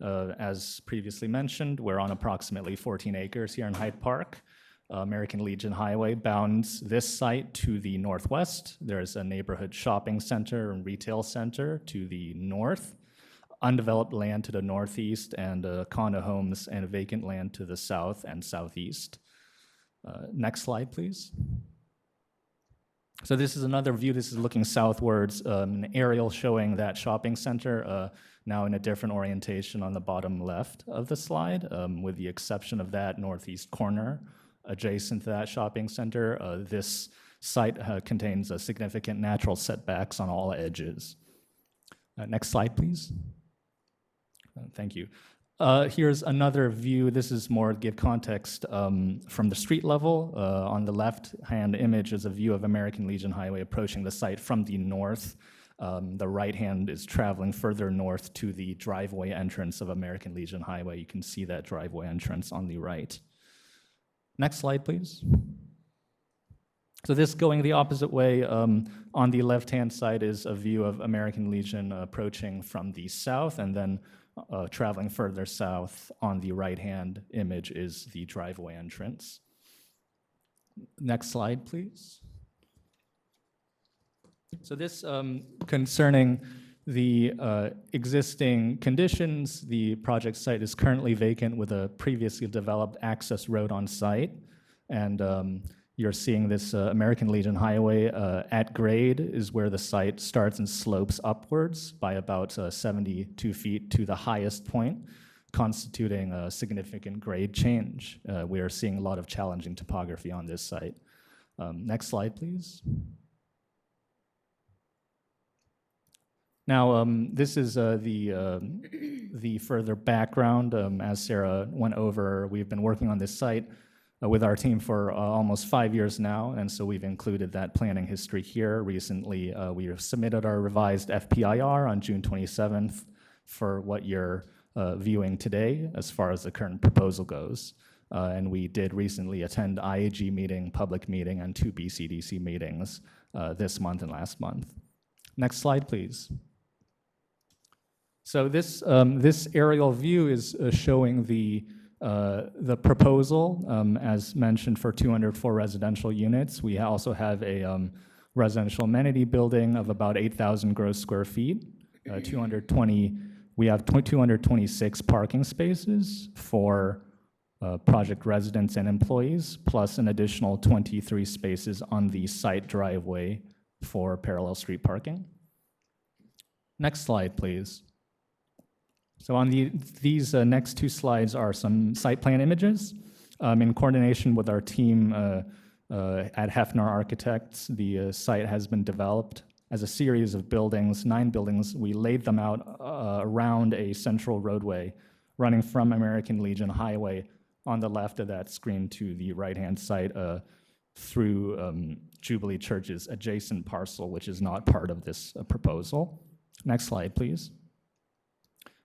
As previously mentioned, we're on approximately 14 acres here in Hyde Park. American Legion Highway bounds this site to the northwest. There's a neighborhood shopping center and retail center to the north, undeveloped land to the northeast, and condo homes and vacant land to the south and southeast. Next slide, please. So this is another view. This is looking southwards, an aerial showing that shopping center, now in a different orientation on the bottom left of the slide, with the exception of that northeast corner. Adjacent to that shopping center, this site contains significant natural setbacks on all edges. Next slide, please. Thank you. Here's another view. This is more to give context from the street level. On the left-hand image is a view of American Legion Highway approaching the site from the north. The right hand is traveling further north to the driveway entrance of American Legion Highway. You can see that driveway entrance on the right. Next slide, please. So this going the opposite way, on the left-hand side is a view of American Legion approaching from the south, and then traveling further south on the right-hand image is the driveway entrance. Next slide, please. So this concerning the existing conditions, the project site is currently vacant with a previously developed access road on site. And you're seeing this American Legion Highway at grade is where the site starts and slopes upwards by about 72 feet to the highest point, constituting a significant grade change. We are seeing a lot of challenging topography on this site. Next slide, please. Now, this is the further background. As Sarah went over, we've been working on this site with our team for almost 5 years now, and so we've included that planning history here. Recently, we have submitted our revised FPIR on June 27th for what you're viewing today as far as the current proposal goes. And we did recently attend IAG meeting, public meeting, and 2 BCDC meetings this month and last month. Next slide, please. So this aerial view is showing the proposal, as mentioned, for 204 residential units. We also have a residential amenity building of about 8,000 gross square feet. 220, we have 226 parking spaces for project residents and employees, plus an additional 23 spaces on the site driveway for parallel street parking. Next slide, please. So on these next two slides are some site plan images. In coordination with our team at Hefner Architects, the site has been developed as a series of buildings, 9 buildings. We laid them out around a central roadway running from American Legion Highway on the left of that screen to the right-hand side through Jubilee Church's adjacent parcel, which is not part of this proposal. Next slide, please.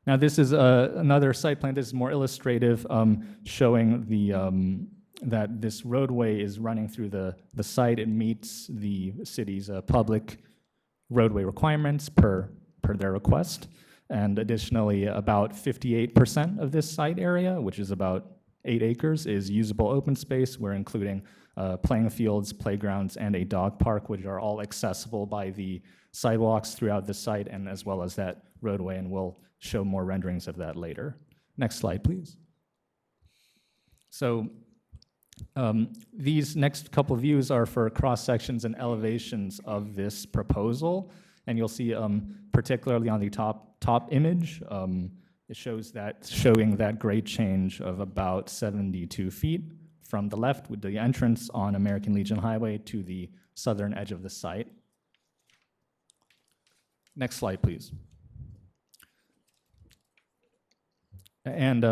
Now, this is another site plan. This is more illustrative, showing that this roadway is running through the site. It meets the city's public roadway requirements per their request. And additionally, about 58% of this site area, which is about 8 acres, is usable open space. We're including playing fields, playgrounds, and a dog park, which are all accessible by the sidewalks throughout the site, and as well as that roadway, and we'll show more renderings of that later. Next slide, please. So these next couple views are for cross sections and elevations of this proposal, and you'll see particularly on the top image, it shows showing that grade change of about 72 feet from the left with the entrance on American Legion Highway to the southern edge of the site. Next slide, please. And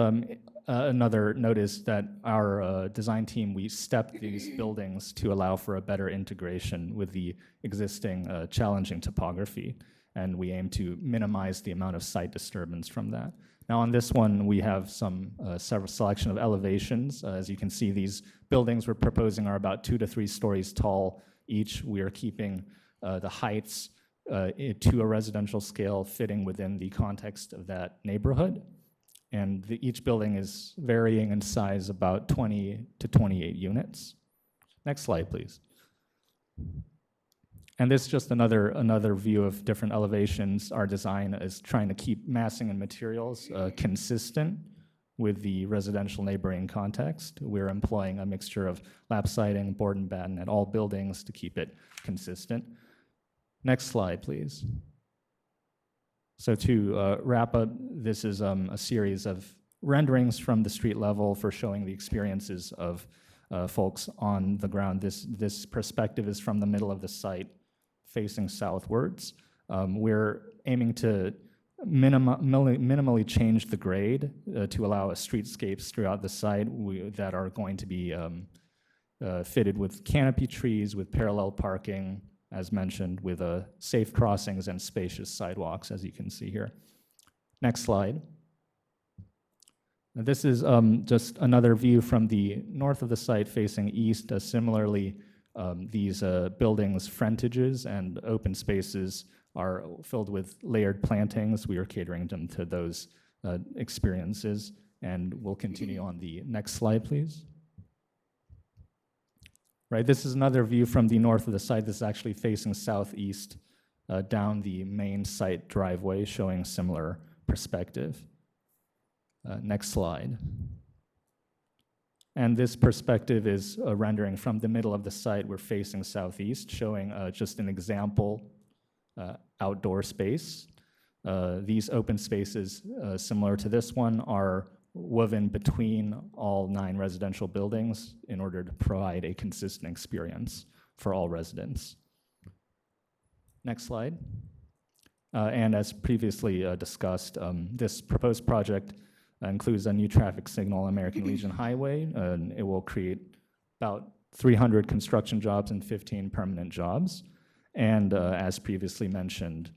another note is that our design team, we stepped these buildings to allow for a better integration with the existing challenging topography, and we aim to minimize the amount of site disturbance from that. Now on this one, we have some selection of elevations. As you can see, these buildings we're proposing are about 2 to 3 stories tall each. We are keeping the heights to a residential scale fitting within the context of that neighborhood. And each building is varying in size about 20 to 28 units. Next slide, please. And this is just another view of different elevations. Our design is trying to keep massing and materials consistent with the residential neighboring context. We're employing a mixture of lap siding, board and batten at all buildings to keep it consistent. Next slide, please. So to wrap up, this is a series of renderings from the street level for showing the experiences of folks on the ground. This perspective is from the middle of the site facing southwards. We're aiming to minimally change the grade to allow streetscapes throughout the site that are going to be fitted with canopy trees, with parallel parking, as mentioned, with safe crossings and spacious sidewalks, as you can see here. Next slide. Now, this is just another view from the north of the site facing east. Similarly, these buildings' frontages and open spaces are filled with layered plantings. We are catering them to those experiences, and we'll continue on the next slide, please. Right, this is another view from the north of the site. This is actually facing southeast down the main site driveway, showing similar perspective. Next slide. And this perspective is a rendering from the middle of the site. We're facing southeast, showing just an example outdoor space. These open spaces, similar to this one, are woven between all 9 residential buildings in order to provide a consistent experience for all residents. Next slide. And as previously discussed, this proposed project includes a new traffic signal on American Legion Highway. It will create about 300 construction jobs and 15 permanent jobs. And as previously mentioned,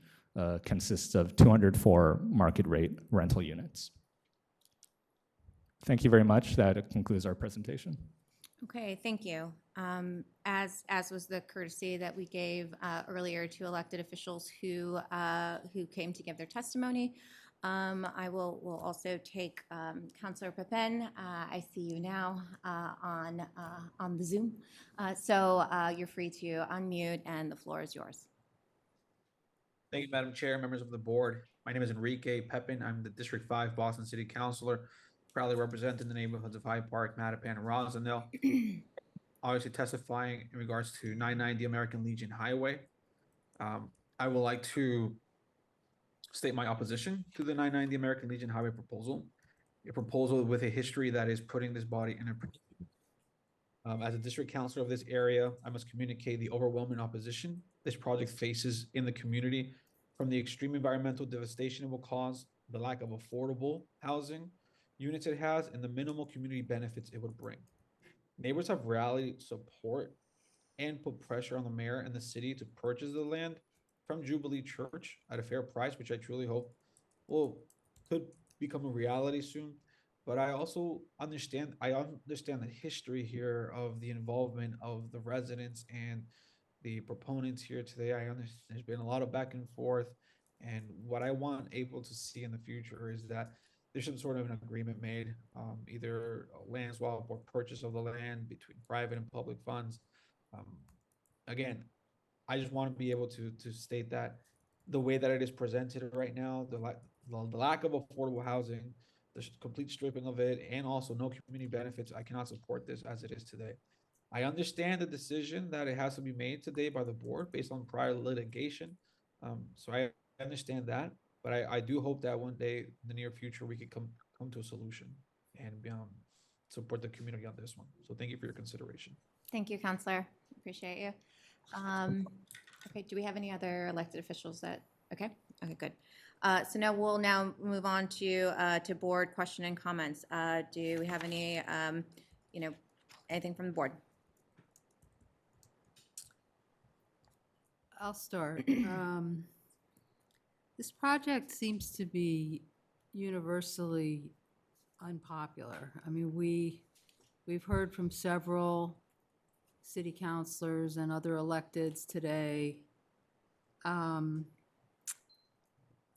consists of 204 market rate rental units. Thank you very much. That concludes our presentation. Okay, thank you. As was the courtesy that we gave earlier to elected officials who came to give their testimony, I will also take Councilor Pepin. I see you now on the Zoom. So you're free to unmute and the floor is yours. Thank you, Madam Chair, members of the board. My name is Enrique Pepin. I'm the District 5 Boston City Councilor, proudly representing the neighborhoods of Hyde Park, Mattapan, and Rosendale. Obviously testifying in regards to 990 American Legion Highway. I would like to state my opposition to the 990 American Legion Highway proposal, a proposal with a history that is putting this body in a as a district councilor of this area, I must communicate the overwhelming opposition this project faces in the community from the extreme environmental devastation it will cause, the lack of affordable housing units it has, and the minimal community benefits it would bring. Neighbors have rallied support and put pressure on the mayor and the city to purchase the land from Jubilee Church at a fair price, which I truly hope could become a reality soon. But I also understand the history here of the involvement of the residents and the proponents here today. I understand there's been a lot of back and forth, and what I want able to see in the future is that there's some sort of an agreement made, either a land swap or purchase of the land between private and public funds. Again, I just want to be able to state that the way that it is presented right now, the lack of affordable housing, the complete stripping of it, and also no community benefits, I cannot support this as it is today. I understand the decision that it has to be made today by the board based on prior litigation. So I understand that, but I do hope that one day in the near future we could come to a solution and support the community on this one. So thank you for your consideration. Thank you, Counselor. Appreciate you. Okay, do we have any other elected officials that, okay, good. So now we'll move on to board question and comments. Do we have any, anything from the board? I'll start. This project seems to be universally unpopular. I mean, we've heard from several city councilors and other electeds today.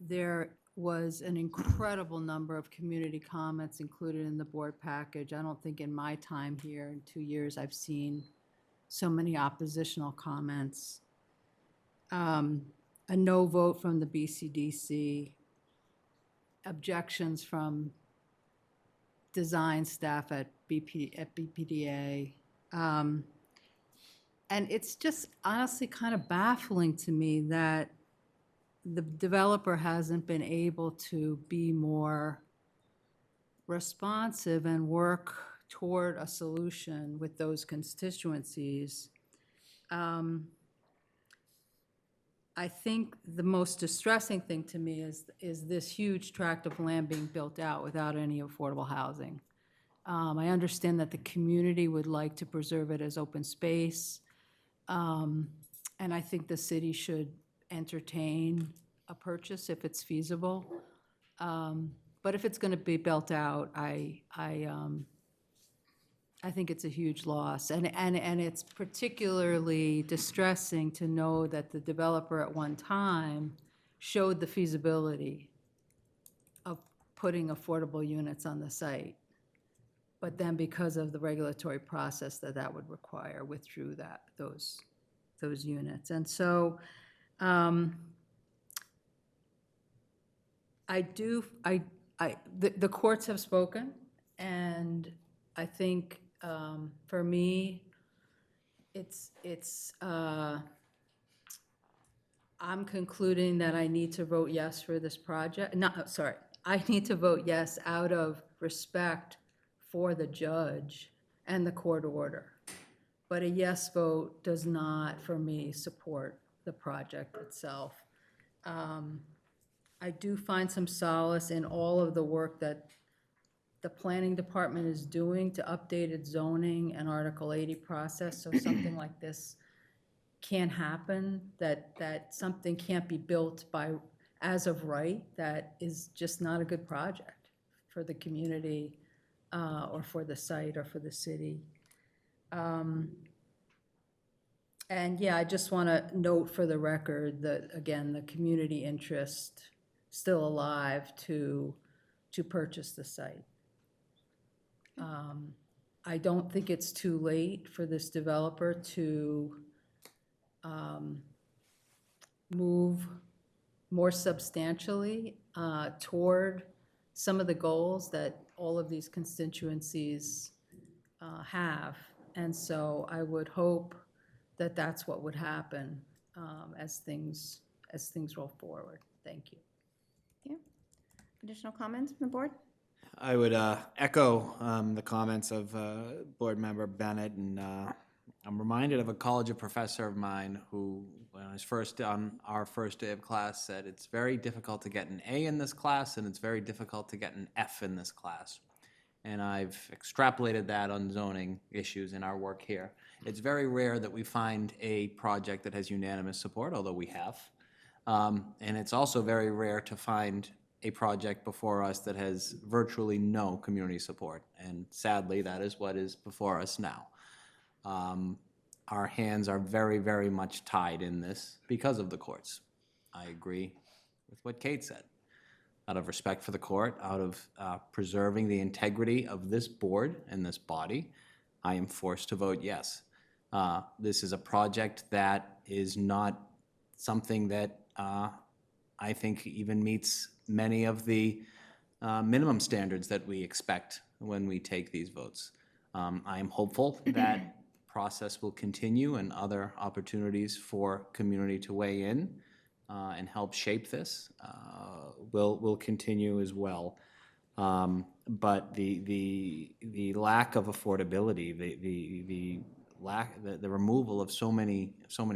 There was an incredible number of community comments included in the board package. I don't think in my time here in 2 years I've seen so many oppositional comments. A no vote from the BCDC, objections from design staff at BPDA. And it's just honestly kind of baffling to me that the developer hasn't been able to be more responsive and work toward a solution with those constituencies. I think the most distressing thing to me is this huge tract of land being built out without any affordable housing. I understand that the community would like to preserve it as open space, and I think the city should entertain a purchase if it's feasible. But if it's going to be built out, I think it's a huge loss, and it's particularly distressing to know that the developer at one time showed the feasibility of putting affordable units on the site, but then because of the regulatory process that would require, withdrew those units. And so the courts have spoken, and I think for me, I'm concluding that I need to vote yes for this project. I need to vote yes out of respect for the judge and the court order. But a yes vote does not, for me, support the project itself. I do find some solace in all of the work that the planning department is doing to update its zoning and Article 80 process, so something like this can't happen, that something can't be built as of right, that is just not a good project for the community or for the site or for the city. And yeah, I just want to note for the record that, again, the community interest still alive to purchase the site. I don't think it's too late for this developer to move more substantially toward some of the goals that all of these constituencies have. And so I would hope that that's what would happen as things roll forward. Thank you. Yeah. Additional comments from the board? I would echo the comments of Board Member Bennett, and I'm reminded of a college professor of mine who, when I was first on our first day of class, said it's very difficult to get an A in this class, and it's very difficult to get an F in this class. And I've extrapolated that on zoning issues in our work here. It's very rare that we find a project that has unanimous support, although we have. And it's also very rare to find a project before us that has virtually no community support. And sadly, that is what is before us now. Our hands are very, very much tied in this because of the courts. I agree with what Kate said. Out of respect for the court, out of preserving the integrity of this board and this body, I am forced to vote yes. This is a project that is not something that I think even meets many of the minimum standards that we expect when we take these votes. I am hopeful that process will continue and other opportunities for community to weigh in and help shape this will continue as well. But the lack of affordability, the removal of so many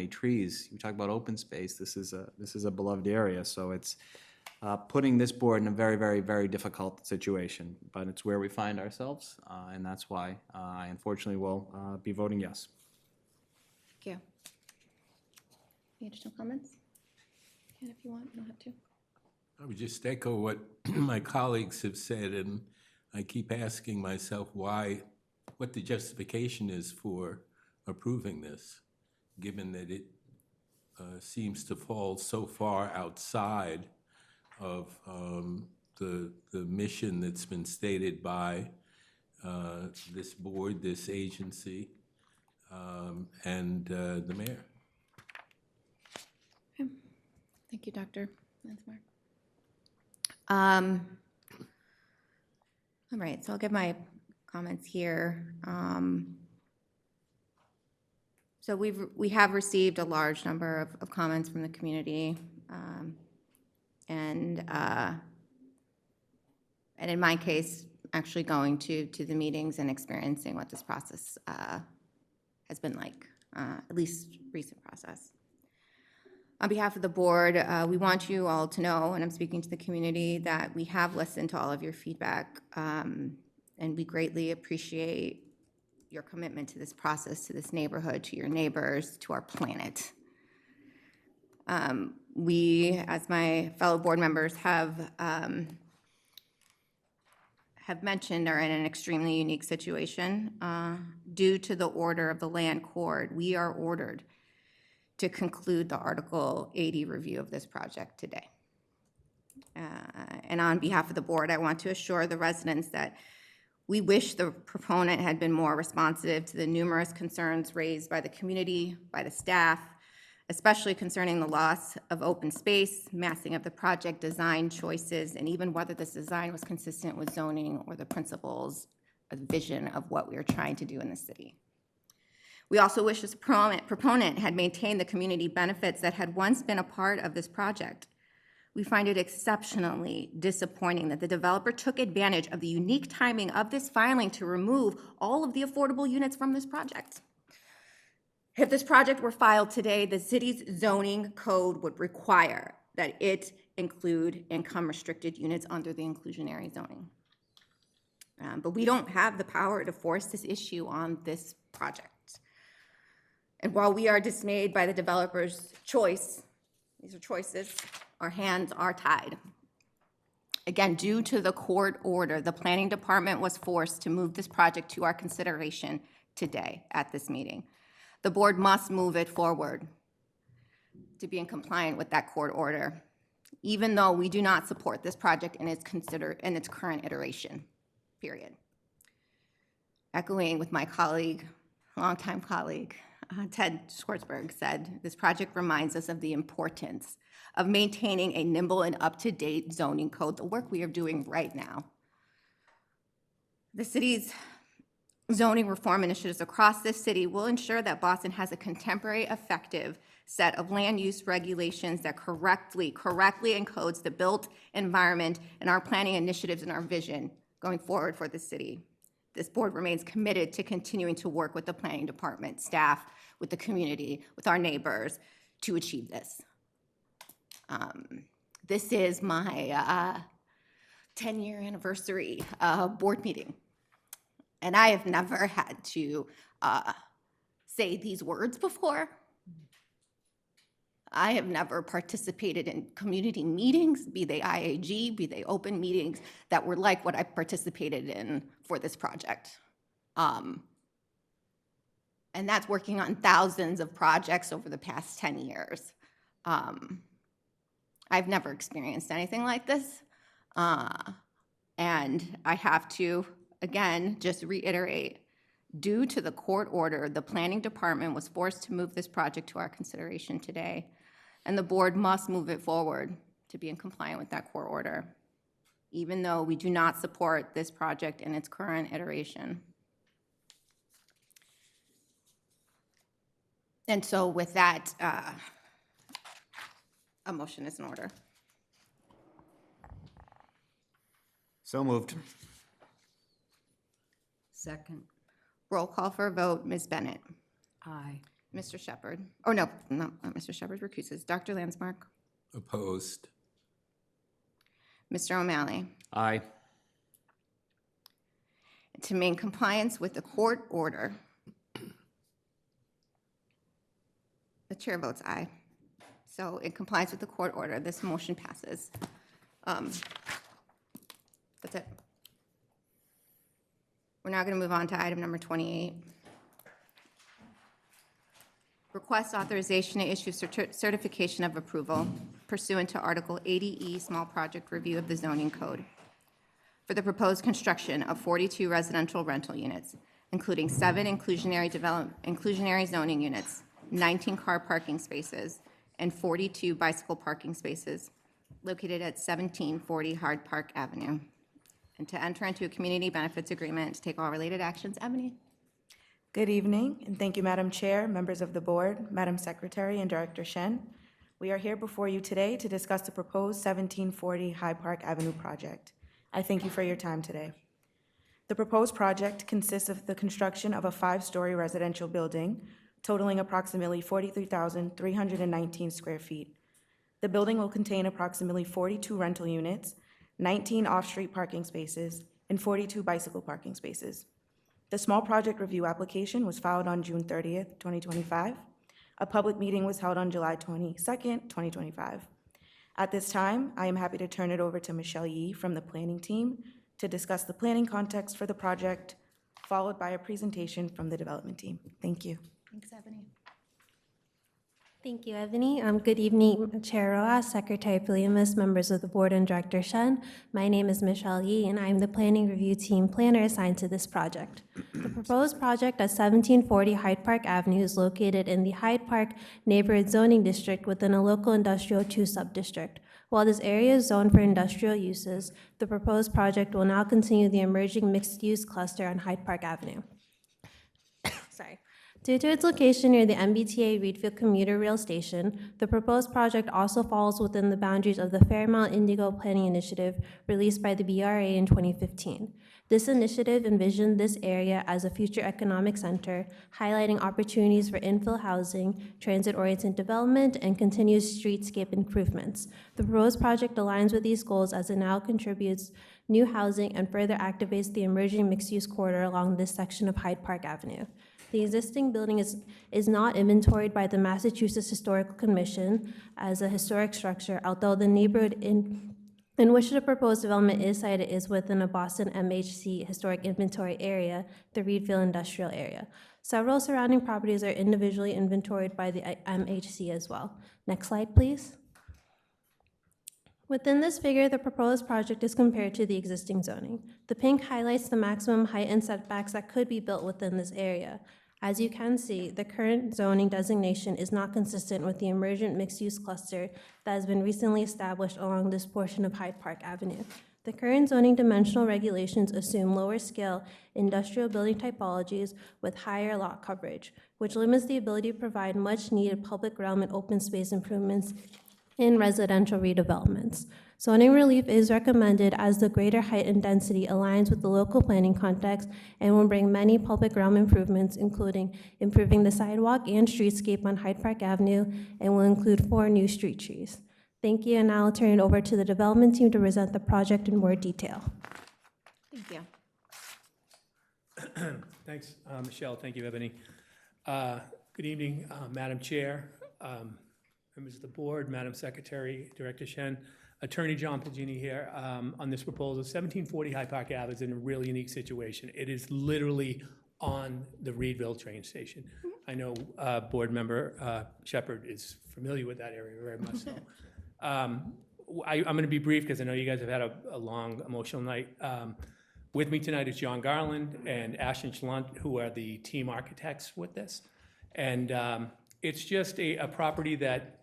trees. You talk about open space. This is a beloved area, so it's putting this board in a very, very, very difficult situation. But it's where we find ourselves, and that's why I unfortunately will be voting yes. Thank you. Any additional comments? Ken, if you want, you don't have to. I would just echo what my colleagues have said, and I keep asking myself what the justification is for approving this, given that it seems to fall so far outside of the mission that's been stated by this board, this agency, and the mayor. Okay. Thank you, Dr. Lansmore. All right, so I'll give my comments here. So we have received a large number of comments from the community, and in my case, actually going to the meetings and experiencing what this process has been like, at least recent process. On behalf of the board, we want you all to know, and I'm speaking to the community, that we have listened to all of your feedback, and we greatly appreciate your commitment to this process, to this neighborhood, to your neighbors, to our planet. We, as my fellow board members have mentioned, are in an extremely unique situation. Due to the order of the land court, we are ordered to conclude the Article 80 review of this project today. And on behalf of the board, I want to assure the residents that we wish the proponent had been more responsive to the numerous concerns raised by the community, by the staff, especially concerning the loss of open space, massing of the project design choices, and even whether this design was consistent with zoning or the principles or the vision of what we are trying to do in the city. We also wish this proponent had maintained the community benefits that had once been a part of this project. We find it exceptionally disappointing that the developer took advantage of the unique timing of this filing to remove all of the affordable units from this project. If this project were filed today, the city's zoning code would require that it include income-restricted units under the inclusionary zoning. But we don't have the power to force this issue on this project. And while we are dismayed by the developer's choice, these are choices, our hands are tied. Again, due to the court order, the planning department was forced to move this project to our consideration today at this meeting. The board must move it forward to be in compliance with that court order, even though we do not support this project in its current iteration, period. Echoing with my colleague, longtime colleague, Ted Schwartzberg said, this project reminds us of the importance of maintaining a nimble and up-to-date zoning code, the work we are doing right now. The city's zoning reform initiatives across this city will ensure that Boston has a contemporary, effective set of land use regulations that correctly encodes the built environment and our planning initiatives and our vision going forward for the city. This board remains committed to continuing to work with the planning department, staff, with the community, with our neighbors to achieve this. This is my 10-year anniversary board meeting. And I have never had to say these words before. I have never participated in community meetings, be they IAG, be they open meetings, that were like what I participated in for this project. And that's working on thousands of projects over the past 10 years. I've never experienced anything like this. And I have to, again, just reiterate, due to the court order, the planning department was forced to move this project to our consideration today, and the board must move it forward to be in compliance with that court order, even though we do not support this project in its current iteration. And so with that, a motion is in order. So moved. Second. Roll call for a vote. Ms. Bennett. Aye. Mr. Shepherd. Oh, no, not Mr. Shepherd recuses. Dr. Landsmark. Opposed. Mr. O'Malley. Aye. To maintain compliance with the court order, the chair votes aye. So in compliance with the court order, this motion passes. That's it. We're now going to move on to item number 28. Request authorization to issue certification of approval pursuant to Article 80E Small Project Review of the Zoning Code for the proposed construction of 42 residential rental units, including 7 inclusionary zoning units, 19 car parking spaces, and 42 bicycle parking spaces located at 1740 Hyde Park Avenue, and to enter into a community benefits agreement to take all related actions. Ebony? Good evening, and thank you, Madam Chair, members of the board, Madam Secretary, and Director Shen. We are here before you today to discuss the proposed 1740 Hyde Park Avenue project. I thank you for your time today. The proposed project consists of the construction of a 5-story residential building totaling approximately 43,319 square feet. The building will contain approximately 42 rental units, 19 off-street parking spaces, and 42 bicycle parking spaces. The small project review application was filed on June 30th, 2025. A public meeting was held on July 22nd, 2025. At this time, I am happy to turn it over to Michelle Yee from the planning team to discuss the planning context for the project, followed by a presentation from the development team. Thank you. Thanks, Ebony. Thank you, Ebony. Good evening, Chair Rojas, Secretary Poliamis, members of the board, and Director Shen. My name is Michelle Yee, and I'm the Planning Review Team Planner assigned to this project. The proposed project at 1740 Hyde Park Avenue is located in the Hyde Park Neighborhood Zoning District within a local industrial 2 sub-district. While this area is zoned for industrial uses, the proposed project will now continue the emerging mixed-use cluster on Hyde Park Avenue. Sorry. Due to its location near the MBTA Reedfield Commuter Rail Station, the proposed project also falls within the boundaries of the Fairmount Indigo Planning Initiative released by the BRA in 2015. This initiative envisioned this area as a future economic center, highlighting opportunities for infill housing, transit-oriented development, and continuous streetscape improvements. The proposed project aligns with these goals as it now contributes new housing and further activates the emerging mixed-use corridor along this section of Hyde Park Avenue. The existing building is not inventoried by the Massachusetts Historical Commission as a historic structure, although the neighborhood in which the proposed development is sited is within a Boston MHC historic inventory area, the Reedville Industrial Area. Several surrounding properties are individually inventoried by the MHC as well. Next slide, please. Within this figure, the proposed project is compared to the existing zoning. The pink highlights the maximum height and setbacks that could be built within this area. As you can see, the current zoning designation is not consistent with the emergent mixed-use cluster that has been recently established along this portion of Hyde Park Avenue. The current zoning dimensional regulations assume lower-scale industrial building typologies with higher lot coverage, which limits the ability to provide much-needed public realm and open space improvements in residential redevelopments. Zoning relief is recommended as the greater height and density aligns with the local planning context and will bring many public realm improvements, including improving the sidewalk and streetscape on Hyde Park Avenue, and will include 4 new street trees. Thank you, and now I'll turn it over to the development team to present the project in more detail. Thank you. Thanks, Michelle. Thank you, Ebony. Good evening, Madam Chair, members of the board, Madam Secretary, Director Shen. Attorney John Pulgini here on this proposal. 1740 Hyde Park Ave is in a really unique situation. It is literally on the Reedville train station. I know board member Shepherd is familiar with that area very much so. I'm going to be brief because I know you guys have had a long emotional night. With me tonight is John Garland and Ashton Schlunt, who are the team architects with this. And it's just a property that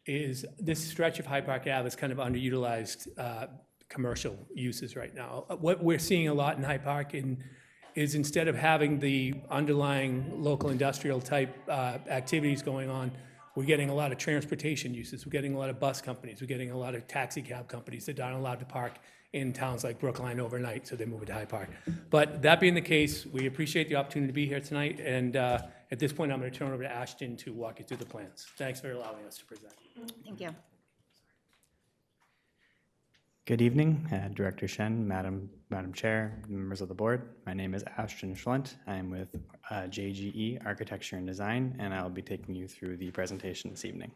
is this stretch of Hyde Park Ave is kind of underutilized commercial uses right now. What we're seeing a lot in Hyde Park is instead of having the underlying local industrial type activities going on, we're getting a lot of transportation uses. We're getting a lot of bus companies. We're getting a lot of taxi cab companies that aren't allowed to park in towns like Brookline overnight, so they move it to Hyde Park. But that being the case, we appreciate the opportunity to be here tonight, and at this point, I'm going to turn it over to Ashton to walk you through the plans. Thanks for allowing us to present. Thank you. Good evening, Director Shen, Madam Chair, members of the board. My name is Ashton Schlunt. I'm with JGE Architecture and Design, and I'll be taking you through the presentation this evening.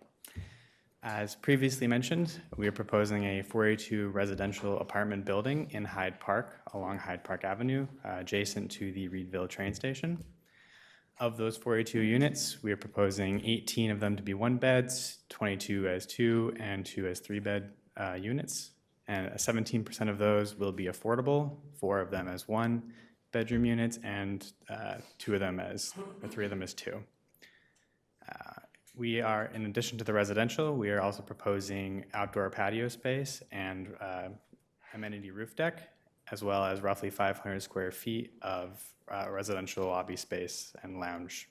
As previously mentioned, we are proposing a 482 residential apartment building in Hyde Park along Hyde Park Avenue, adjacent to the Reedville train station. Of those 482 units, we are proposing 18 of them to be 1-beds, 22 as 2, and 2 as 3-bed units. And 17% of those will be affordable, 4 of them as 1-bedroom units, and 3 of them as 2. We are, in addition to the residential, we are also proposing outdoor patio space and amenity roof deck, as well as roughly 500 square feet of residential lobby space and lounge.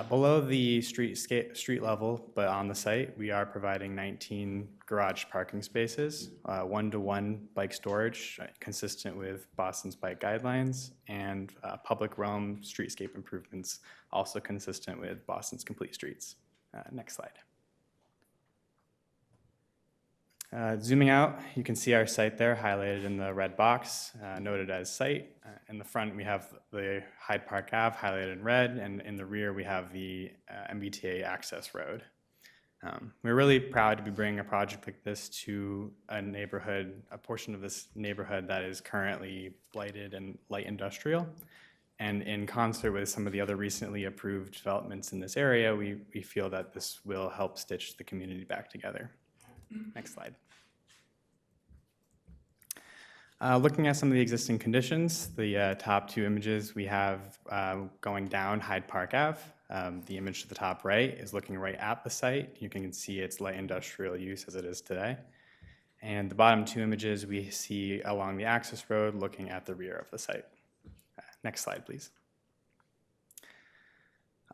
Below the street level, but on the site, we are providing 19 garage parking spaces, 1-to-1 bike storage, consistent with Boston's bike guidelines, and public realm streetscape improvements, also consistent with Boston's complete streets. Next slide. Zooming out, you can see our site there highlighted in the red box, noted as site. In the front, we have the Hyde Park Ave highlighted in red, and in the rear, we have the MBTA access road. We're really proud to be bringing a project like this to a neighborhood, a portion of this neighborhood that is currently blighted and light industrial. And in concert with some of the other recently approved developments in this area, we feel that this will help stitch the community back together. Next slide. Looking at some of the existing conditions, the top 2 images we have going down Hyde Park Ave. The image to the top right is looking right at the site. You can see its light industrial use as it is today. And the bottom 2 images we see along the access road looking at the rear of the site. Next slide, please.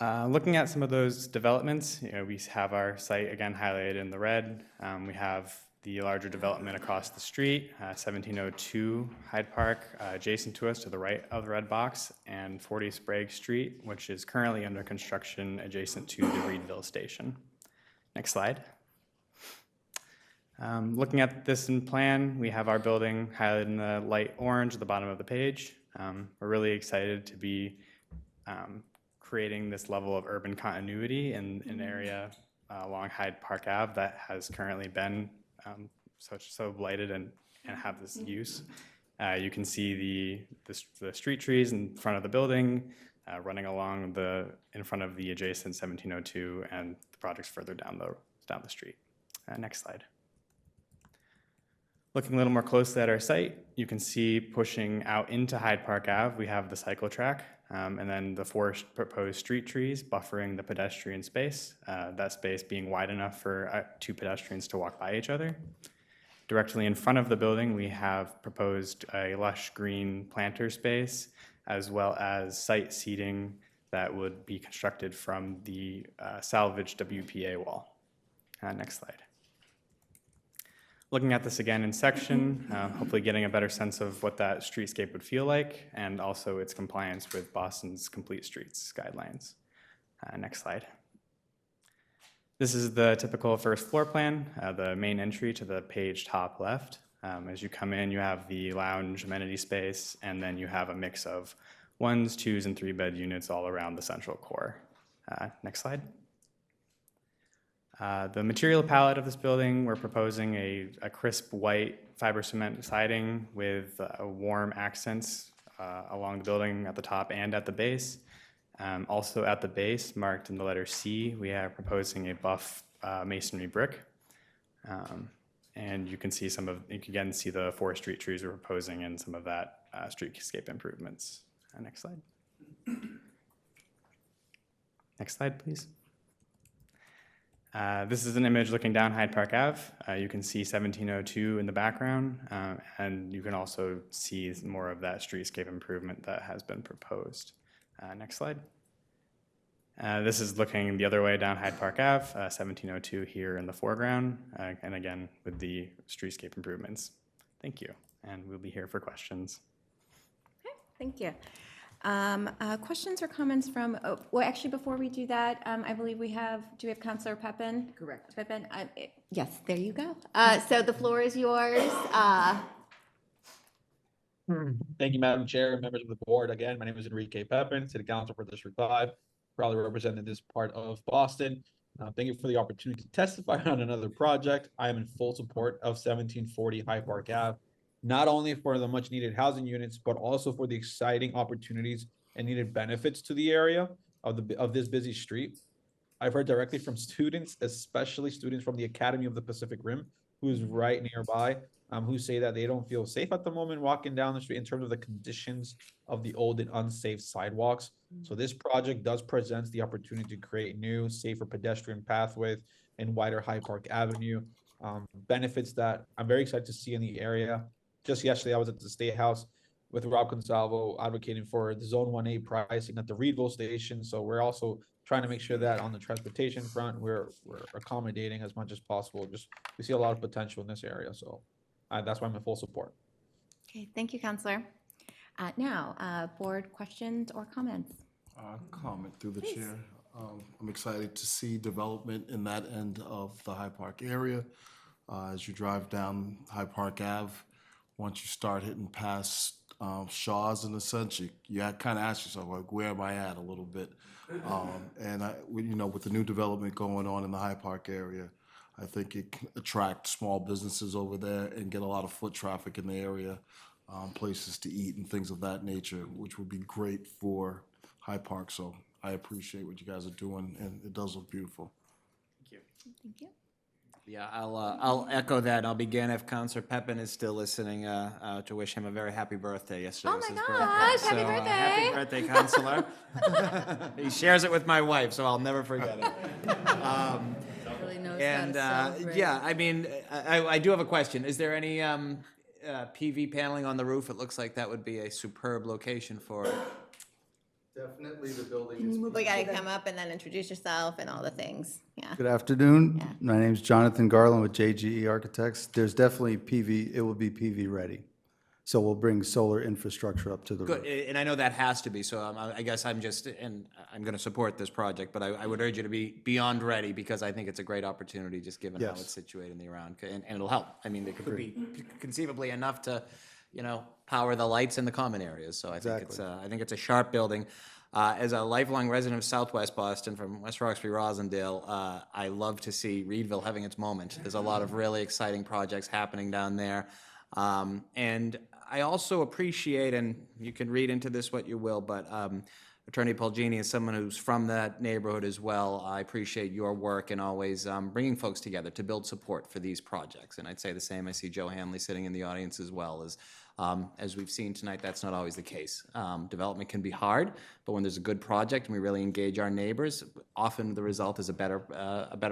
Looking at some of those developments, we have our site again highlighted in the red. We have the larger development across the street, 1702 Hyde Park, adjacent to us to the right of the red box, and 40 Sprague Street, which is currently under construction adjacent to the Reedville station. Next slide. Looking at this in plan, we have our building highlighted in the light orange at the bottom of the page. We're really excited to be creating this level of urban continuity in an area along Hyde Park Ave that has currently been so blighted and have this use. You can see the street trees in front of the building running along in front of the adjacent 1702 and the projects further down the street. Next slide. Looking a little more closely at our site, you can see pushing out into Hyde Park Ave, we have the cycle track, and then the four proposed street trees buffering the pedestrian space, that space being wide enough for two pedestrians to walk by each other. Directly in front of the building, we have proposed a lush green planter space, as well as site seating that would be constructed from the salvaged WPA wall. Next slide. Looking at this again in section, hopefully getting a better sense of what that streetscape would feel like, and also its compliance with Boston's Complete Streets guidelines. Next slide. This is the typical first floor plan, the main entry to the page top left. As you come in, you have the lounge amenity space, and then you have a mix of 1s, 2s, and 3-bed units all around the central core. Next slide. The material palette of this building, we're proposing a crisp white fiber cement siding with warm accents along the building at the top and at the base. Also at the base, marked in the letter C, we are proposing a buff masonry brick. And you can see you can again see the 4 street trees we're proposing and some of that streetscape improvements. Next slide. Next slide, please. This is an image looking down Hyde Park Ave. You can see 1702 in the background, and you can also see more of that streetscape improvement that has been proposed. Next slide. This is looking the other way down Hyde Park Ave, 1702 here in the foreground, and again with the streetscape improvements. Thank you, and we'll be here for questions. Okay, thank you. Questions or comments from, well, actually, before we do that, I believe do we have Councilor Pepin? Correct. Pepin, yes, there you go. So the floor is yours. Thank you, Madam Chair, members of the board. Again, my name is Enrique Pepin, City Council for District 5, proudly representing this part of Boston. Thank you for the opportunity to testify on another project. I am in full support of 1740 Hyde Park Ave, not only for the much needed housing units, but also for the exciting opportunities and needed benefits to the area of this busy street. I've heard directly from students, especially students from the Academy of the Pacific Rim, who's right nearby, who say that they don't feel safe at the moment walking down the street in terms of the conditions of the old and unsafe sidewalks. So this project does present the opportunity to create new, safer pedestrian pathways and wider Hyde Park Avenue. Benefits that I'm very excited to see in the area. Just yesterday, I was at the State House with Rob Consalvo advocating for the Zone 1A pricing at the Reedville station. So we're also trying to make sure that on the transportation front, we're accommodating as much as possible. We see a lot of potential in this area. So that's why I'm in full support. Okay, thank you, Councilor. Now, board questions or comments? Comment through the Please. chair. I'm excited to see development in that end of the Hyde Park area. As you drive down Hyde Park Ave, once you start hitting past Shaw's, in a sense, you kind of ask yourself, like, where am I at a little bit? And with the new development going on in the Hyde Park area, I think it can attract small businesses over there and get a lot of foot traffic in the area, places to eat and things of that nature, which would be great for Hyde Park. So I appreciate what you guys are doing, and it does look beautiful. Thank you. Thank you. Yeah, I'll echo that. I'll begin if Councilor Pepin is still listening to wish him a very happy birthday. Yesterday was his birthday. gosh, happy birthday. Happy birthday, Councilor. He shares it with my wife, so I'll never forget it. Really knows And how to celebrate. yeah, I mean, I do have a question. Is there any PV paneling on the roof? It looks like that would be a superb location for it. Definitely the building is. We gotta come up and then introduce yourself and all the things, yeah. Good afternoon. Yeah. My name's Jonathan Garland with JGE Architects. There's definitely PV, it will be PV ready. So we'll bring solar infrastructure up to the Good, roof. and I know that has to be, so I guess I'm just, and I'm going to support this project, but I would urge you to be beyond ready, because I think it's a great opportunity, just given how Yes. it's situated in the around, and it'll help. I mean, there could be conceivably enough to, power the lights in the common areas, so I think it's a sharp building. As a lifelong resident of Southwest Boston, from West Roxbury, Rosendale, I love to see Reedville having its moment. There's a lot of really exciting projects happening down there. And I also appreciate, and you can read into this what you will, but Attorney Polgini is someone who's from that neighborhood as well. I appreciate your work and always bringing folks together to build support for these projects. And I'd say the same. I see Joe Hanley sitting in the audience as well. As we've seen tonight, that's not always the case. Development can be hard, but when there's a good project and we really engage our neighbors, often the result is a better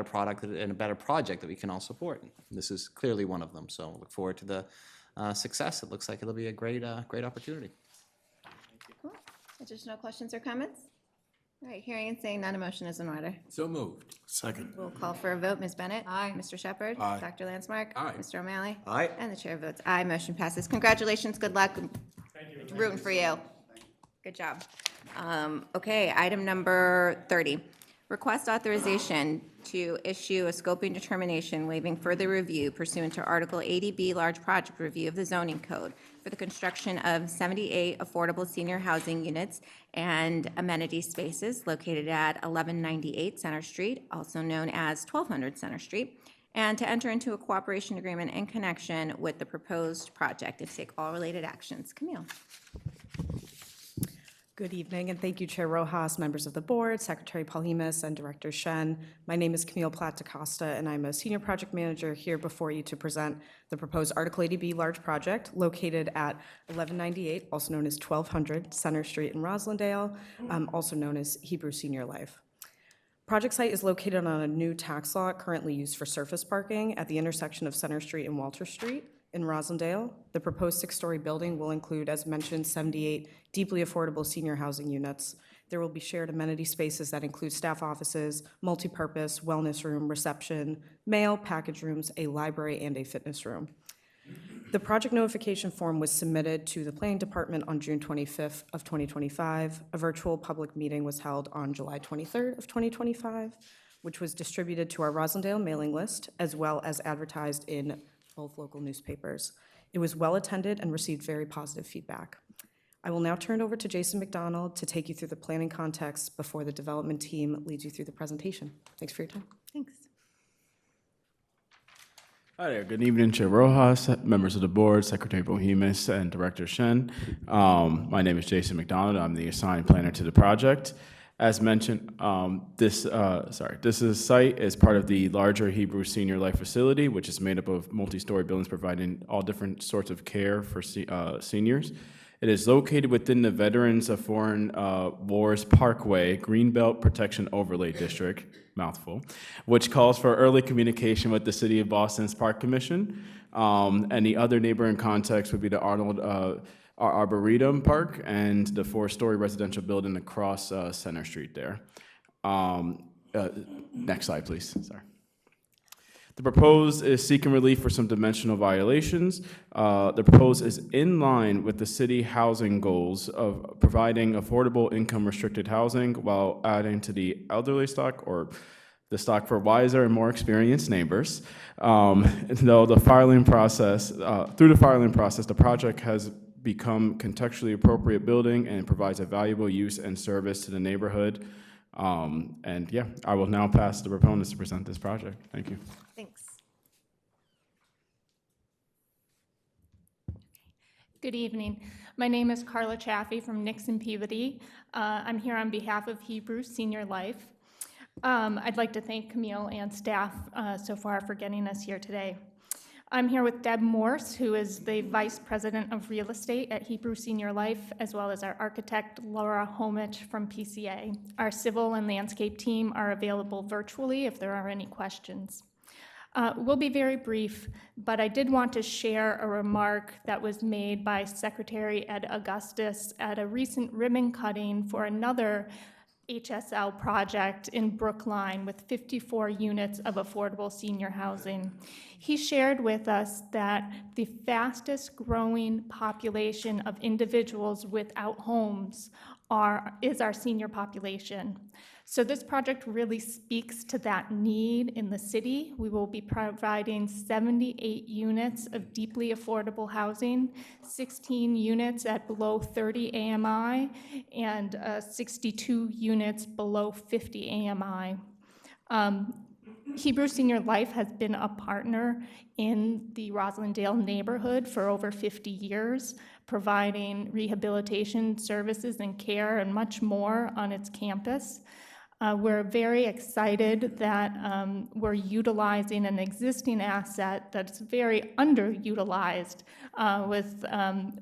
product and a better project that we can all support. This is clearly one of them. So I look forward to the success. It looks like it'll be a great opportunity. Cool. Additional questions or comments? All right, hearing and seeing none, a motion is in order. So moved. Second. We'll call for a vote. Ms. Bennett? Aye. Mr. Shepherd? Aye. Dr. Landsmark? Aye. Mr. O'Malley? Aye. And the chair votes aye. Motion passes. Congratulations. Good luck. Rooting for you. Good job. Okay, item number 30. Request authorization to issue a scoping determination waiving further review pursuant to Article 80B Large Project Review of the Zoning Code for the construction of 78 affordable senior housing units and amenity spaces located at 1198 Center Street, also known as 1200 Center Street, and to enter into a cooperation agreement in connection with the proposed project and take all related actions. Camille. Good evening, and thank you, Chair Rojas, members of the board, Secretary Polhemus, and Director Shen. My name is Camille Platt-DaCosta, and I'm a senior project manager here before you to present the proposed Article 80B large project located at 1198, also known as 1200 Center Street in Roslindale, also known as Hebrew Senior Life. Project site is located on a new tax lot currently used for surface parking at the intersection of Center Street and Walter Street in Roslindale. The proposed 6-story building will include, as mentioned, 78 deeply affordable senior housing units. There will be shared amenity spaces that include staff offices, multipurpose, wellness room, reception, mail, package rooms, a library, and a fitness room. The project notification form was submitted to the Planning Department on June 25th of 2025. A virtual public meeting was held on July 23rd of 2025, which was distributed to our Roslindale mailing list, as well as advertised in both local newspapers. It was well attended and received very positive feedback. I will now turn it over to Jason McDonald to take you through the planning context before the development team leads you through the presentation. Thanks for your time. Thanks. Hi there. Good evening, Chair Rojas, members of the board, Secretary Bohemus, and Director Shen. My name is Jason McDonald. I'm the assigned planner to the project. As mentioned, this site is part of the larger Hebrew Senior Life Facility, which is made up of multi-story buildings providing all different sorts of care for seniors. It is located within the Veterans of Foreign Wars Parkway Greenbelt Protection Overlay District, mouthful, which calls for early communication with the City of Boston's Park Commission. And the other neighboring context would be the Arnold Arboretum Park and the 4-story residential building across Center Street there. Next slide, please. Sorry. The proposed is seeking relief for some dimensional violations. The proposed is in line with the city housing goals of providing affordable income-restricted housing while adding to the elderly stock or the stock for wiser and more experienced neighbors. Though the filing process, through the filing process, the project has become contextually appropriate building and provides a valuable use and service to the neighborhood. And yeah, I will now pass the proponents to present this project. Thank you. Thanks. Good evening. My name is Carla Chaffee from Nixon Peabody. I'm here on behalf of Hebrew Senior Life. I'd like to thank Camille and staff so far for getting us here today. I'm here with Deb Morse, who is the Vice President of Real Estate at Hebrew Senior Life, as well as our architect, Laura Homich from PCA. Our civil and landscape team are available virtually if there are any questions. We'll be very brief, but I did want to share a remark that was made by Secretary Ed Augustus at a recent ribbon cutting for another HSL project in Brookline with 54 units of affordable senior housing. He shared with us that the fastest growing population of individuals without homes is our senior population. So this project really speaks to that need in the city. We will be providing 78 units of deeply affordable housing, 16 units at below 30 AMI, and 62 units below 50 AMI. Hebrew Senior Life has been a partner in the Roslindale neighborhood for over 50 years, providing rehabilitation services and care and much more on its campus. We're very excited that we're utilizing an existing asset that's very underutilized with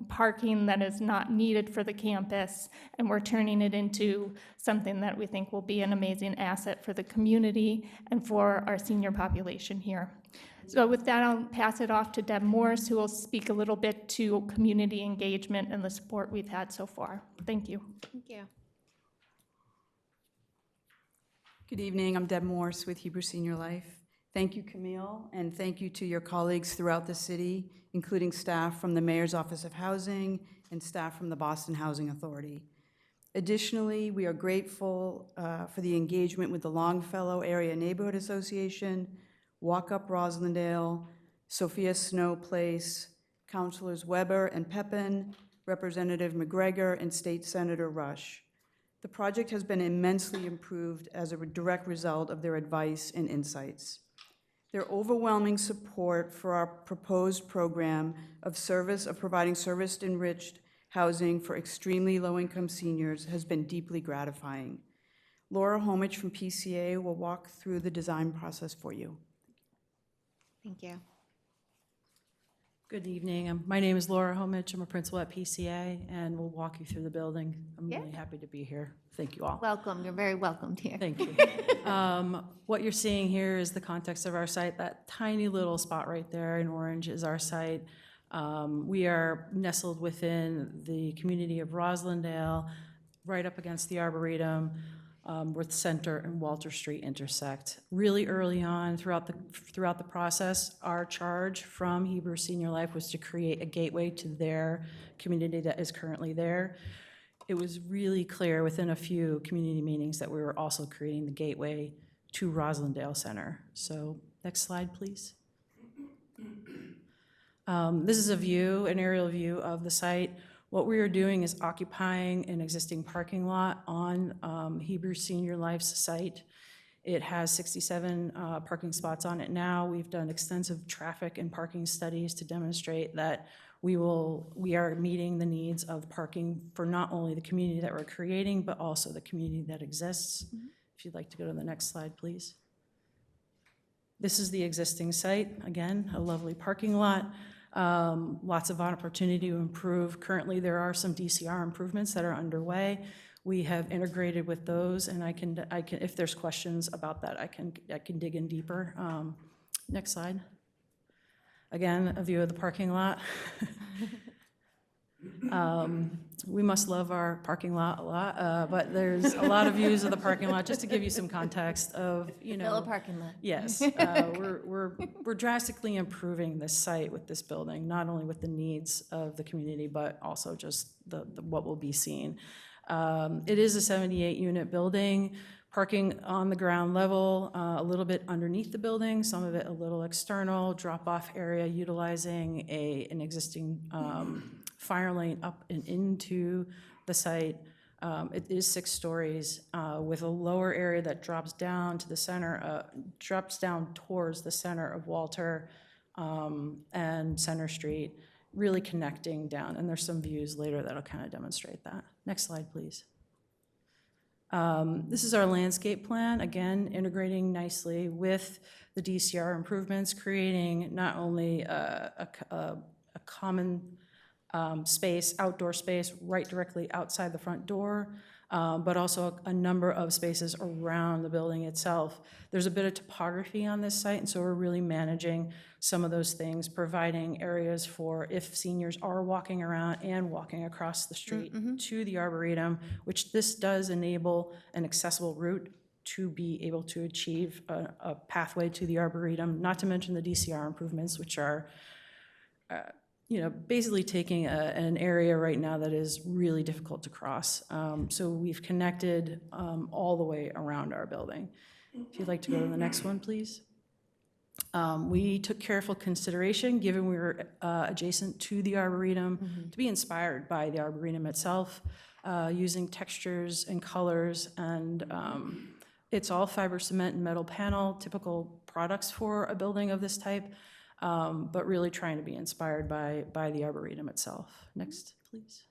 parking that is not needed for the campus, and we're turning it into something that we think will be an amazing asset for the community and for our senior population here. So with that, I'll pass it off to Deb Morris, who will speak a little bit to community engagement and the support we've had so far. Thank you. Thank you. Good evening, I'm Deb Morse with Hebrew Senior Life. Thank you, Camille, and thank you to your colleagues throughout the city, including staff from the Mayor's Office of Housing and staff from the Boston Housing Authority. Additionally, we are grateful for the engagement with the Longfellow Area Neighborhood Association, Walk Up Roslindale, Sophia Snow Place, Councilors Weber and Pepin, Representative McGregor, and State Senator Rush. The project has been immensely improved as a direct result of their advice and insights. Their overwhelming support for our proposed program of providing service-enriched housing for extremely low-income seniors has been deeply gratifying. Laura Homich from PCA will walk through the design process for you. Thank you. Good evening. My name is Laura Homich. I'm a principal at PCA, and we'll walk you through the building. I'm really happy to be here. Thank you all. Welcome. You're very welcomed here. Thank you. What you're seeing here is the context of our site. That tiny little spot right there in orange is our site. We are nestled within the community of Roslindale, right up against the Arboretum, where the Center and Walter Street intersect. Really early on throughout the process, our charge from Hebrew Senior Life was to create a gateway to their community that is currently there. It was really clear within a few community meetings that we were also creating the gateway to Roslindale Center. So next slide, please. This is an aerial view of the site. What we are doing is occupying an existing parking lot on Hebrew Senior Life's site. It has 67 parking spots on it now. We've done extensive traffic and parking studies to demonstrate that we are meeting the needs of parking for not only the community that we're creating, but also the community that exists. Mm-hmm. If you'd like to go to the next slide, please. This is the existing site. Again, a lovely parking lot. Lots of opportunity to improve. Currently, there are some DCR improvements that are underway. We have integrated with those, and I can, if there's questions about that, I can dig in deeper. Next slide. Again, a view of the parking lot. We must love our parking lot a lot, but there's a lot of views of the parking lot. Just to give you some context of, Still a parking lot. Yes, we're drastically improving this site with this building, not only with the needs of the community, but also just what will be seen. It is a 78-unit building. Parking on the ground level, a little bit underneath the building, some of it a little external, drop-off area utilizing an existing fire lane up and into the site. It is 6 stories with a lower area that drops down to the center, drops down towards the center of Walter and Center Street, really connecting down. And there's some views later that'll kind of demonstrate that. Next slide, please. This is our landscape plan, again, integrating nicely with the DCR improvements, creating not only a common space, outdoor space, right directly outside the front door, but also a number of spaces around the building itself. There's a bit of topography on this site, and so we're really managing some of those things, providing areas for if seniors are walking around and walking across the street to the Arboretum, which this does enable an accessible route to be able to achieve a pathway to the Arboretum, not to mention the DCR improvements, which are basically taking an area right now that is really difficult to cross. So we've connected all the way around our building. If you'd like to go to the next one, please. We took careful consideration, given we were adjacent to the Arboretum, to be inspired by the Arboretum itself, using textures and colors, and it's all fiber cement and metal panel, typical products for a building of this type, but really trying to be inspired by the Arboretum itself. Next, please.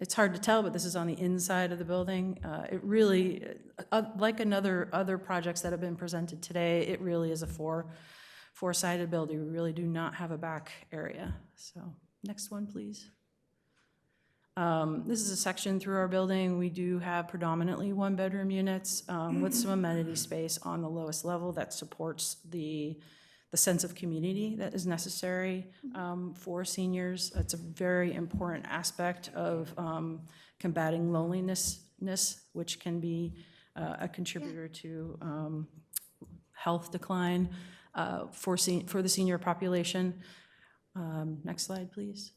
It's hard to tell, but this is on the inside of the building. It really, like other projects that have been presented today, it really is a four-sided building. We really do not have a back area. So next one, please. This is a section through our building. We do have predominantly one-bedroom units with some amenity space on the lowest level that supports the sense of community that is necessary for seniors. It's a very important aspect of combating loneliness, which can be a contributor to health decline for the senior population. Next slide, please.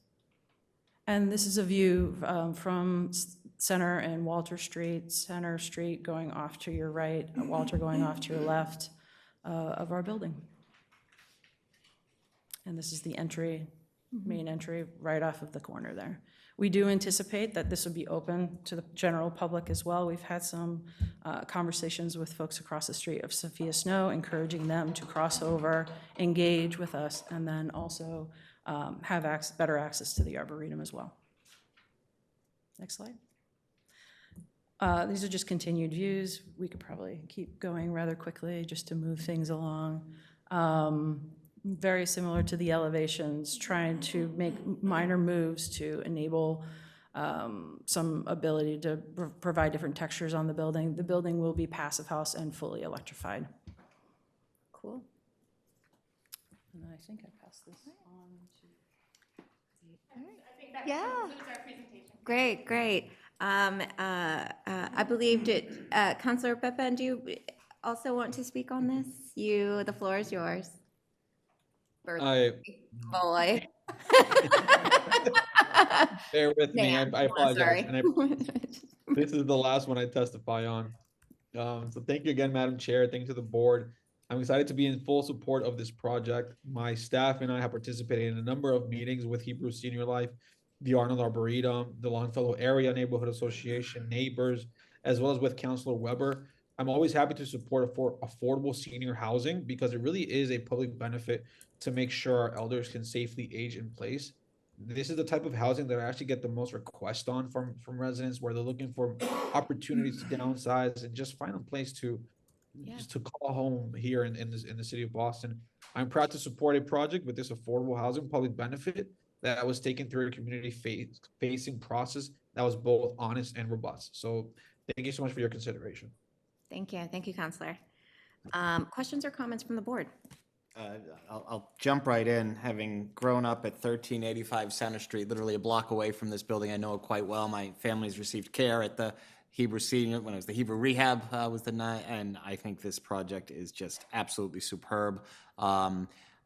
And this is a view from Center and Walter Street, Center Street going off to your right, Walter going off to your left of our building. And this is the entry, main entry, right off of the corner there. We do anticipate that this will be open to the general public as well. We've had some conversations with folks across the street of Sophia Snow, encouraging them to cross over, engage with us, and then also have better access to the Arboretum as well. Next slide. These are just continued views. We could probably keep going rather quickly just to move things along. Very similar to the elevations, trying to make minor moves to enable some ability to provide different textures on the building. The building will be passive house and fully electrified. Cool. And I think I passed this on to... I think that concludes our presentation. Great. I believe Councilor Pepin, do you also want to speak on this? The floor is yours. Boy. Bear with me, I apologize. Sorry. This is the last one I testify on. So thank you again, Madam Chair. Thank you to the board. I'm excited to be in full support of this project. My staff and I have participated in a number of meetings with Hebrew Senior Life, the Arnold Arboretum, the Longfellow Area Neighborhood Association, neighbors, as well as with Councilor Weber. I'm always happy to support affordable senior housing because it really is a public benefit to make sure our elders can safely age in place. This is the type of housing that I actually get the most requests on from residents, where they're looking for opportunities to downsize and just find a place to just to call home here in the city of Boston. I'm proud to support a project with this affordable housing public benefit that was taken through a community facing process that was both honest and robust. So thank you so much for your consideration. Thank you, Councilor. Questions or comments from the board? I'll jump right in. Having grown up at 1385 Center Street, literally a block away from this building, I know it quite well. My family's received care at the Hebrew Senior, when it was the Hebrew Rehab, and I think this project is just absolutely superb.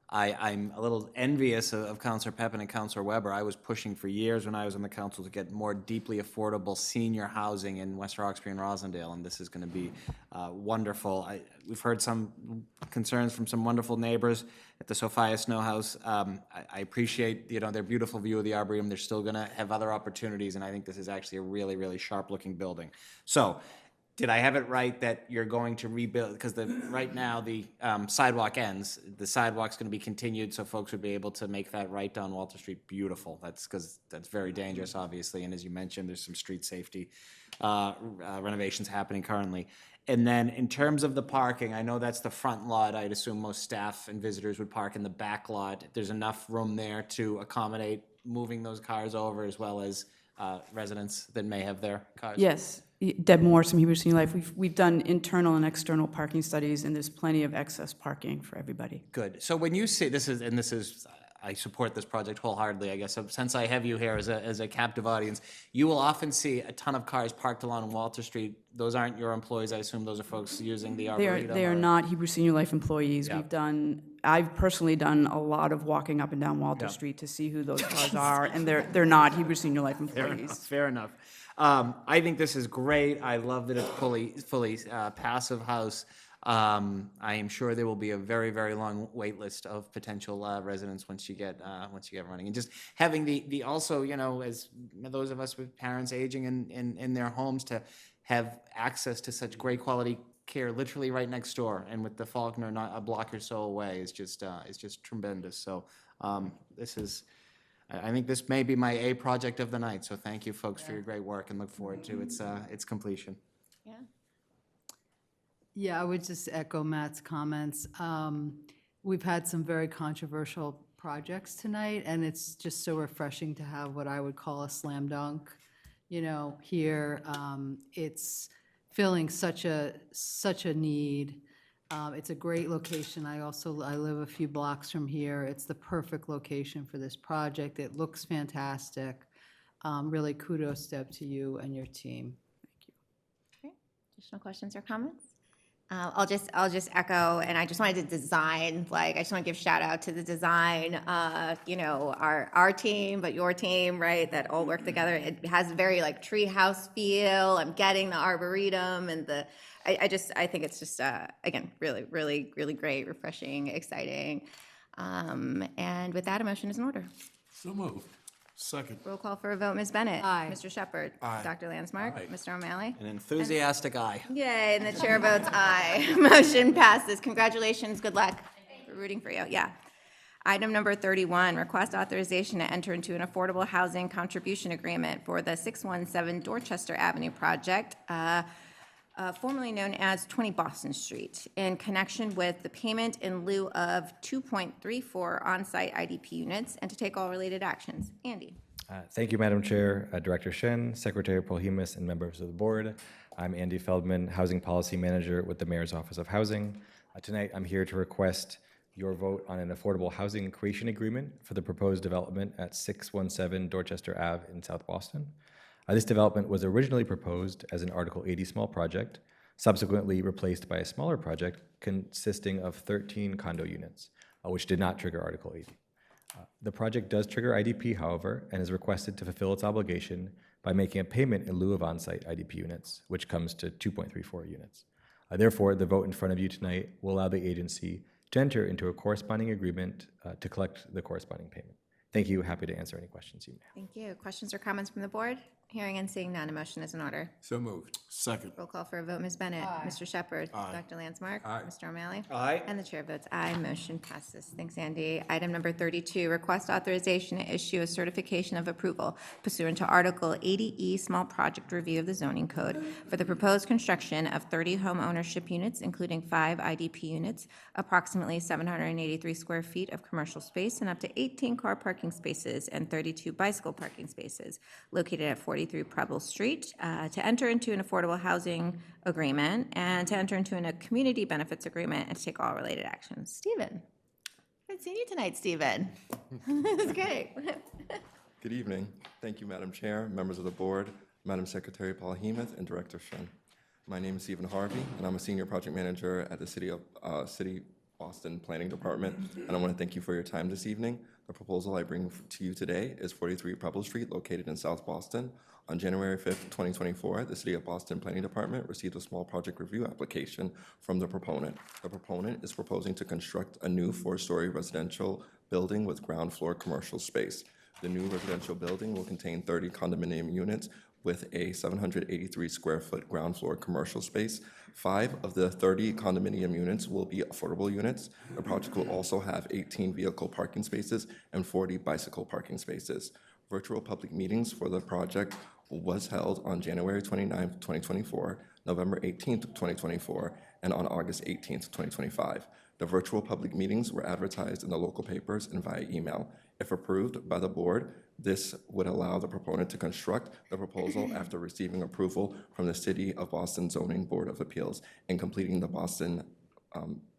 I'm a little envious of Councilor Pepin and Councilor Weber. I was pushing for years when I was on the council to get more deeply affordable senior housing in West Roxbury and Rosendale, and this is going to be wonderful. We've heard some concerns from some wonderful neighbors at the Sophia Snow House. I appreciate their beautiful view of the Arboretum. They're still going to have other opportunities, and I think this is actually a really, really sharp-looking building. So, did I have it right that you're going to rebuild, because right now the sidewalk ends, the sidewalk's going to be continued so folks would be able to make that right down Walter Street beautiful. That's because that's very dangerous, obviously, and as you mentioned, there's some street safety renovations happening currently. And then in terms of the parking, I know that's the front lot. I'd assume most staff and visitors would park in the back lot. There's enough room there to accommodate moving those cars over, as well as residents that may have their cars? Yes. Deb Morse from Hebrew Senior Life. We've done internal and external parking studies, and there's plenty of excess parking for everybody. Good. So when you say this is, I support this project wholeheartedly, I guess. So since I have you here as a captive audience, you will often see a ton of cars parked along Walter Street. Those aren't your employees, I assume those are folks using the Arboretum? They are or- not Hebrew Senior Life employees. Yeah. I've personally done a lot of walking up and down Walter Yeah. Street to see who those cars are, and they're not Hebrew Senior Life employees. Fair enough. I think this is great. I love that it's fully passive house. I am sure there will be a very, very long wait list of potential residents once you get running. And just having the also, as those of us with parents aging in their homes, to have access to such great quality care literally right next door, and with the Faulkner not a block or so away, is just tremendous. So I think this may be my A project of the night. So thank you, folks, for your great work, and look forward to its completion. Yeah. Yeah, I would just echo Matt's comments. We've had some very controversial projects tonight, and it's just so refreshing to have what I would call a slam dunk, here. It's filling such a need. It's a great location. I live a few blocks from here. It's the perfect location for this project. It looks fantastic. Really kudos, Deb, to you and your team. Okay. Additional questions or comments? I'll just echo, and I just wanted to design, I just want to give shout out to the design, our team, but your team, right, that all work together. It has a very treehouse feel. I'm getting the arboretum and I think it's just, again, really, really, really great, refreshing, exciting. And with that, a motion is in order. So moved. Second. Roll call for a vote, Ms. Bennett. Aye. Mr. Shepherd. Aye. Dr. Landsmark. Aye. Mr. O'Malley. An enthusiastic eye. Yay, and the chair votes aye. Motion passes. Congratulations, good luck. We're rooting for you, yeah. Item number 31, request authorization to enter into an affordable housing contribution agreement for the 617 Dorchester Avenue project, formerly known as 20 Boston Street, in connection with the payment in lieu of 2.34 on-site IDP units, and to take all related actions. Andy. Thank you, Madam Chair, Director Shen, Secretary Polhemus, and members of the board. I'm Andy Feldman, Housing Policy Manager with the Mayor's Office of Housing. Tonight, I'm here to request your vote on an affordable housing creation agreement for the proposed development at 617 Dorchester Ave in South Boston. This development was originally proposed as an Article 80 small project, subsequently replaced by a smaller project consisting of 13 condo units, which did not trigger Article 80. The project does trigger IDP, however, and is requested to fulfill its obligation by making a payment in lieu of on-site IDP units, which comes to 2.34 units. Therefore, the vote in front of you tonight will allow the agency to enter into a corresponding agreement to collect the corresponding payment. Thank you. Happy to answer any questions you may have. Thank you. Questions or comments from the board? Hearing and seeing none, a motion is in order. So moved. Second. Roll call for a vote, Ms. Bennett. Mr. Shepherd. Aye. Dr. Landsmark. Aye. Mr. O'Malley. Aye. And the chair votes aye. Motion passes. Thanks, Andy. Item number 32, request authorization to issue a certification of approval pursuant to Article 80E Small Project Review of the Zoning Code for the proposed construction of 30 home ownership units, including 5 IDP units, approximately 783 square feet of commercial space, and up to 18 car parking spaces and 32 bicycle parking spaces, located at 43 Preble Street, to enter into an affordable housing agreement and to enter into a community benefits agreement and to take all related actions. Stephen. Good seeing you tonight, Stephen. This is great. Good evening. Thank you, Madam Chair, members of the board, Madam Secretary Paul Hemuth, and Director Shen. My name is Stephen Harvey, and I'm a Senior Project Manager at the City Boston Planning Department, and I want to thank you for your time this evening. The proposal I bring to you today is 43 Preble Street, located in South Boston. On January 5th, 2024, the City of Boston Planning Department received a small project review application from the proponent. The proponent is proposing to construct a new 4-story residential building with ground floor commercial space. The new residential building will contain 30 condominium units with a 783 square foot ground floor commercial space. 5 of the 30 condominium units will be affordable units. The project will also have 18 vehicle parking spaces and 40 bicycle parking spaces. Virtual public meetings for the project was held on January 29th, 2024, November 18th, 2024, and on August 18th, 2025. The virtual public meetings were advertised in the local papers and via email. If approved by the board, this would allow the proponent to construct the proposal after receiving approval from the City of Boston Zoning Board of Appeals and completing the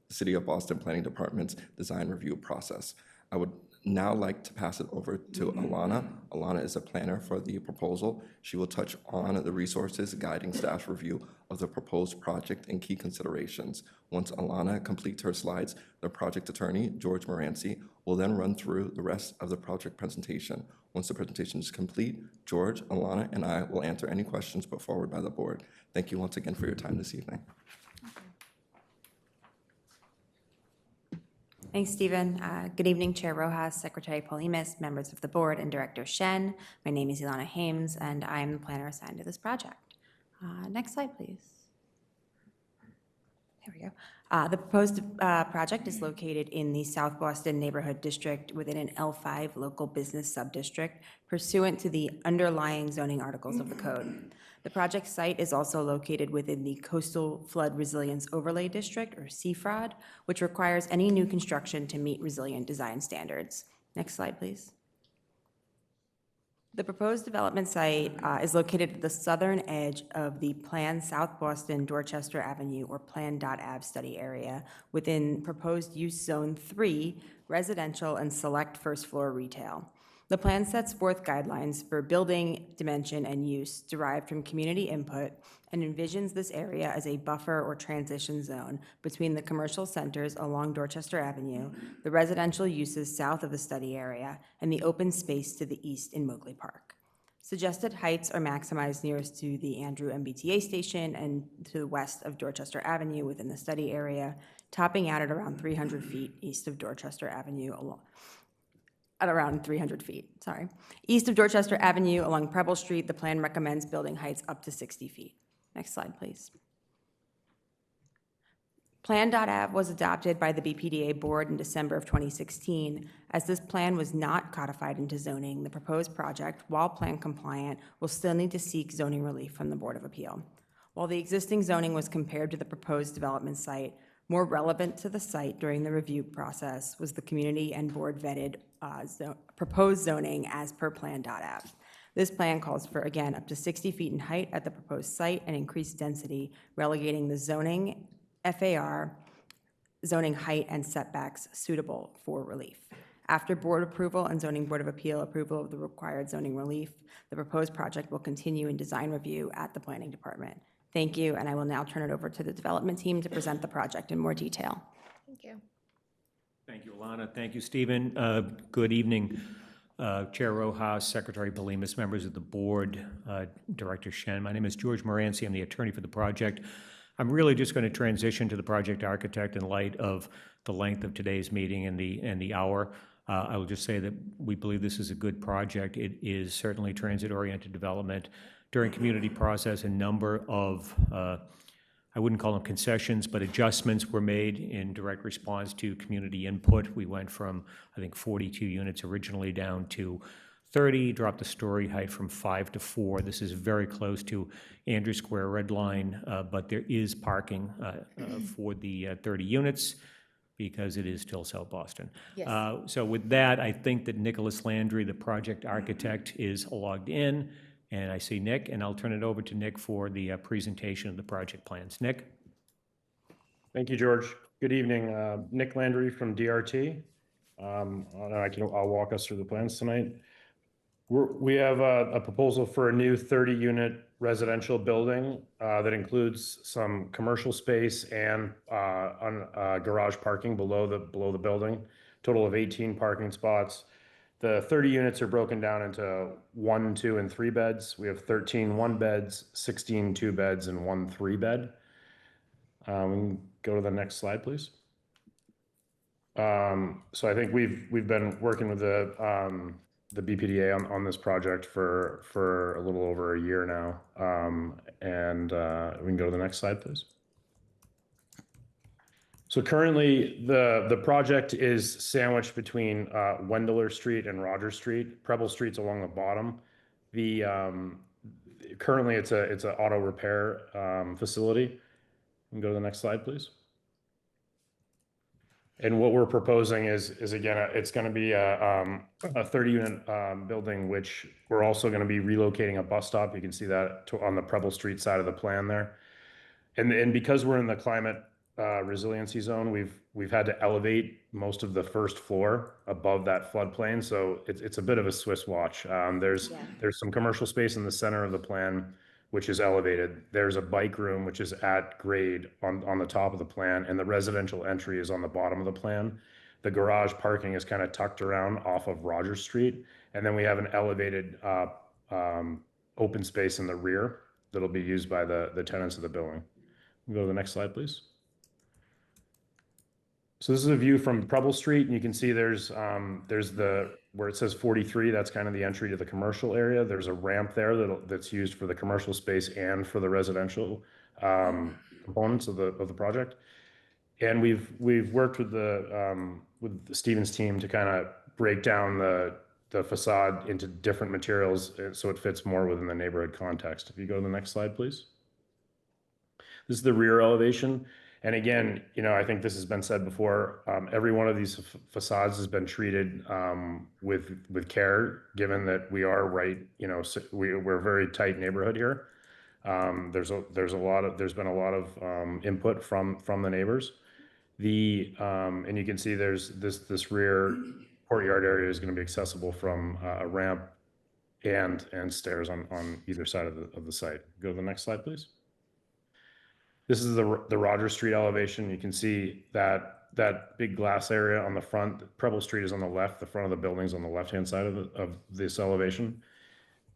City of Boston Planning Department's design review process. I would now like to pass it over to Alana. Alana is a planner for the proposal. She will touch on the resources guiding staff's review of the proposed project and key considerations. Once Alana completes her slides, the project attorney, George Moranci, will then run through the rest of the project presentation. Once the presentation is complete, George, Alana, and I will answer any questions put forward by the board. Thank you once again for your time this evening. Thanks, Stephen. Good evening, Chair Rojas, Secretary Polimas, members of the board, and Director Shen. My name is Ilana Hames, and I am the planner assigned to this project. Next slide, please. There we go. The proposed project is located in the South Boston Neighborhood District within an L5 local business subdistrict pursuant to the underlying zoning articles of the code. The project site is also located within the Coastal Flood Resilience Overlay District, or CFROD, which requires any new construction to meet resilient design standards. Next slide, please. The proposed development site is located at the southern edge of the planned South Boston Dorchester Avenue, or Plan.Ave study area, within proposed use zone 3, residential and select first floor retail. The plan sets forth guidelines for building, dimension, and use derived from community input and envisions this area as a buffer or transition zone between the commercial centers along Dorchester Avenue, the residential uses south of the study area, and the open space to the east in Mowgli Park. Suggested heights are maximized nearest to the Andrew MBTA station and to the west of Dorchester Avenue within the study area, topping out at around 300 feet east of Dorchester Avenue East of Dorchester Avenue along Preble Street, the plan recommends building heights up to 60 feet. Next slide, please. Plan.Ave was adopted by the BPDA board in December of 2016. As this plan was not codified into zoning, the proposed project, while plan compliant, will still need to seek zoning relief from the Board of Appeal. While the existing zoning was compared to the proposed development site, more relevant to the site during the review process was the community and board vetted proposed zoning as per Plan.Ave. This plan calls for, again, up to 60 feet in height at the proposed site and increased density, relegating the zoning FAR, zoning height and setbacks suitable for relief. After board approval and zoning board of appeal approval of the required zoning relief, the proposed project will continue in design review at the planning department. Thank you, and I will now turn it over to the development team to present the project in more detail. Thank you. Thank you, Alana. Thank you, Stephen. Good evening, Chair Rojas, Secretary Polimas, members of the board, Director Shen. My name is George Moranci. I'm the attorney for the project. I'm really just going to transition to the project architect in light of the length of today's meeting and the hour. I will just say that we believe this is a good project. It is certainly transit-oriented development. During community process, a number of, I wouldn't call them concessions, but adjustments were made in direct response to community input. We went from, I think, 42 units originally down to 30, dropped the story height from 5 to 4. This is very close to Andrew Square Red Line, but there is parking for the 30 units because it is still South Boston. Yes. So with that, I think that Nicholas Landry, the project architect, is logged in. And I see Nick, and I'll turn it over to Nick for the presentation of the project plans. Nick? Thank you, George. Good evening. Nick Landry from DRT. I'll walk us through the plans tonight. We have a proposal for a new 30-unit residential building that includes some commercial space and garage parking below the building. Total of 18 parking spots. The 30 units are broken down into 1, 2, and 3 beds. We have 13 1-beds, 16 2-beds, and 1 3-bed. We can go to the next slide, please. So I think we've been working with the BPDA on this project for a little over a year now. We can go to the next slide, please. So currently, the project is sandwiched between Wendeler Street and Rogers Street. Preble Street's along the bottom. Currently, it's an auto repair facility. You can go to the next slide, please. And what we're proposing is again, it's going to be a 30-unit building, which we're also going to be relocating a bus stop. You can see that on the Preble Street side of the plan there. And because we're in the climate resiliency zone, we've had to elevate most of the first floor above that floodplain, so it's a bit of a Swiss watch. There's some commercial space in the center of the plan, which is elevated. There's a bike room, which is at grade on the top of the plan, and the residential entry is on the bottom of the plan. The garage parking is kind of tucked around off of Rogers Street, and then we have an elevated open space in the rear that'll be used by the tenants of the building. Go to the next slide, please. So this is a view from Preble Street, and you can see there's where it says 43, that's kind of the entry to the commercial area. There's a ramp there that's used for the commercial space and for the residential components of the project. And we've worked with the Stevens team to kind of break down the facade into different materials so it fits more within the neighborhood context. If you go to the next slide, please. This is the rear elevation. And again, I think this has been said before, every one of these facades has been treated with care, given that we are right, we're a very tight neighborhood here. There's been a lot of input from the neighbors. And you can see there's this rear courtyard area is going to be accessible from a ramp and stairs on either side of the site. Go to the next slide, please. This is the Rogers Street elevation. You can see that big glass area on the front. Preble Street is on the left. The front of the building's on the left-hand side of this elevation.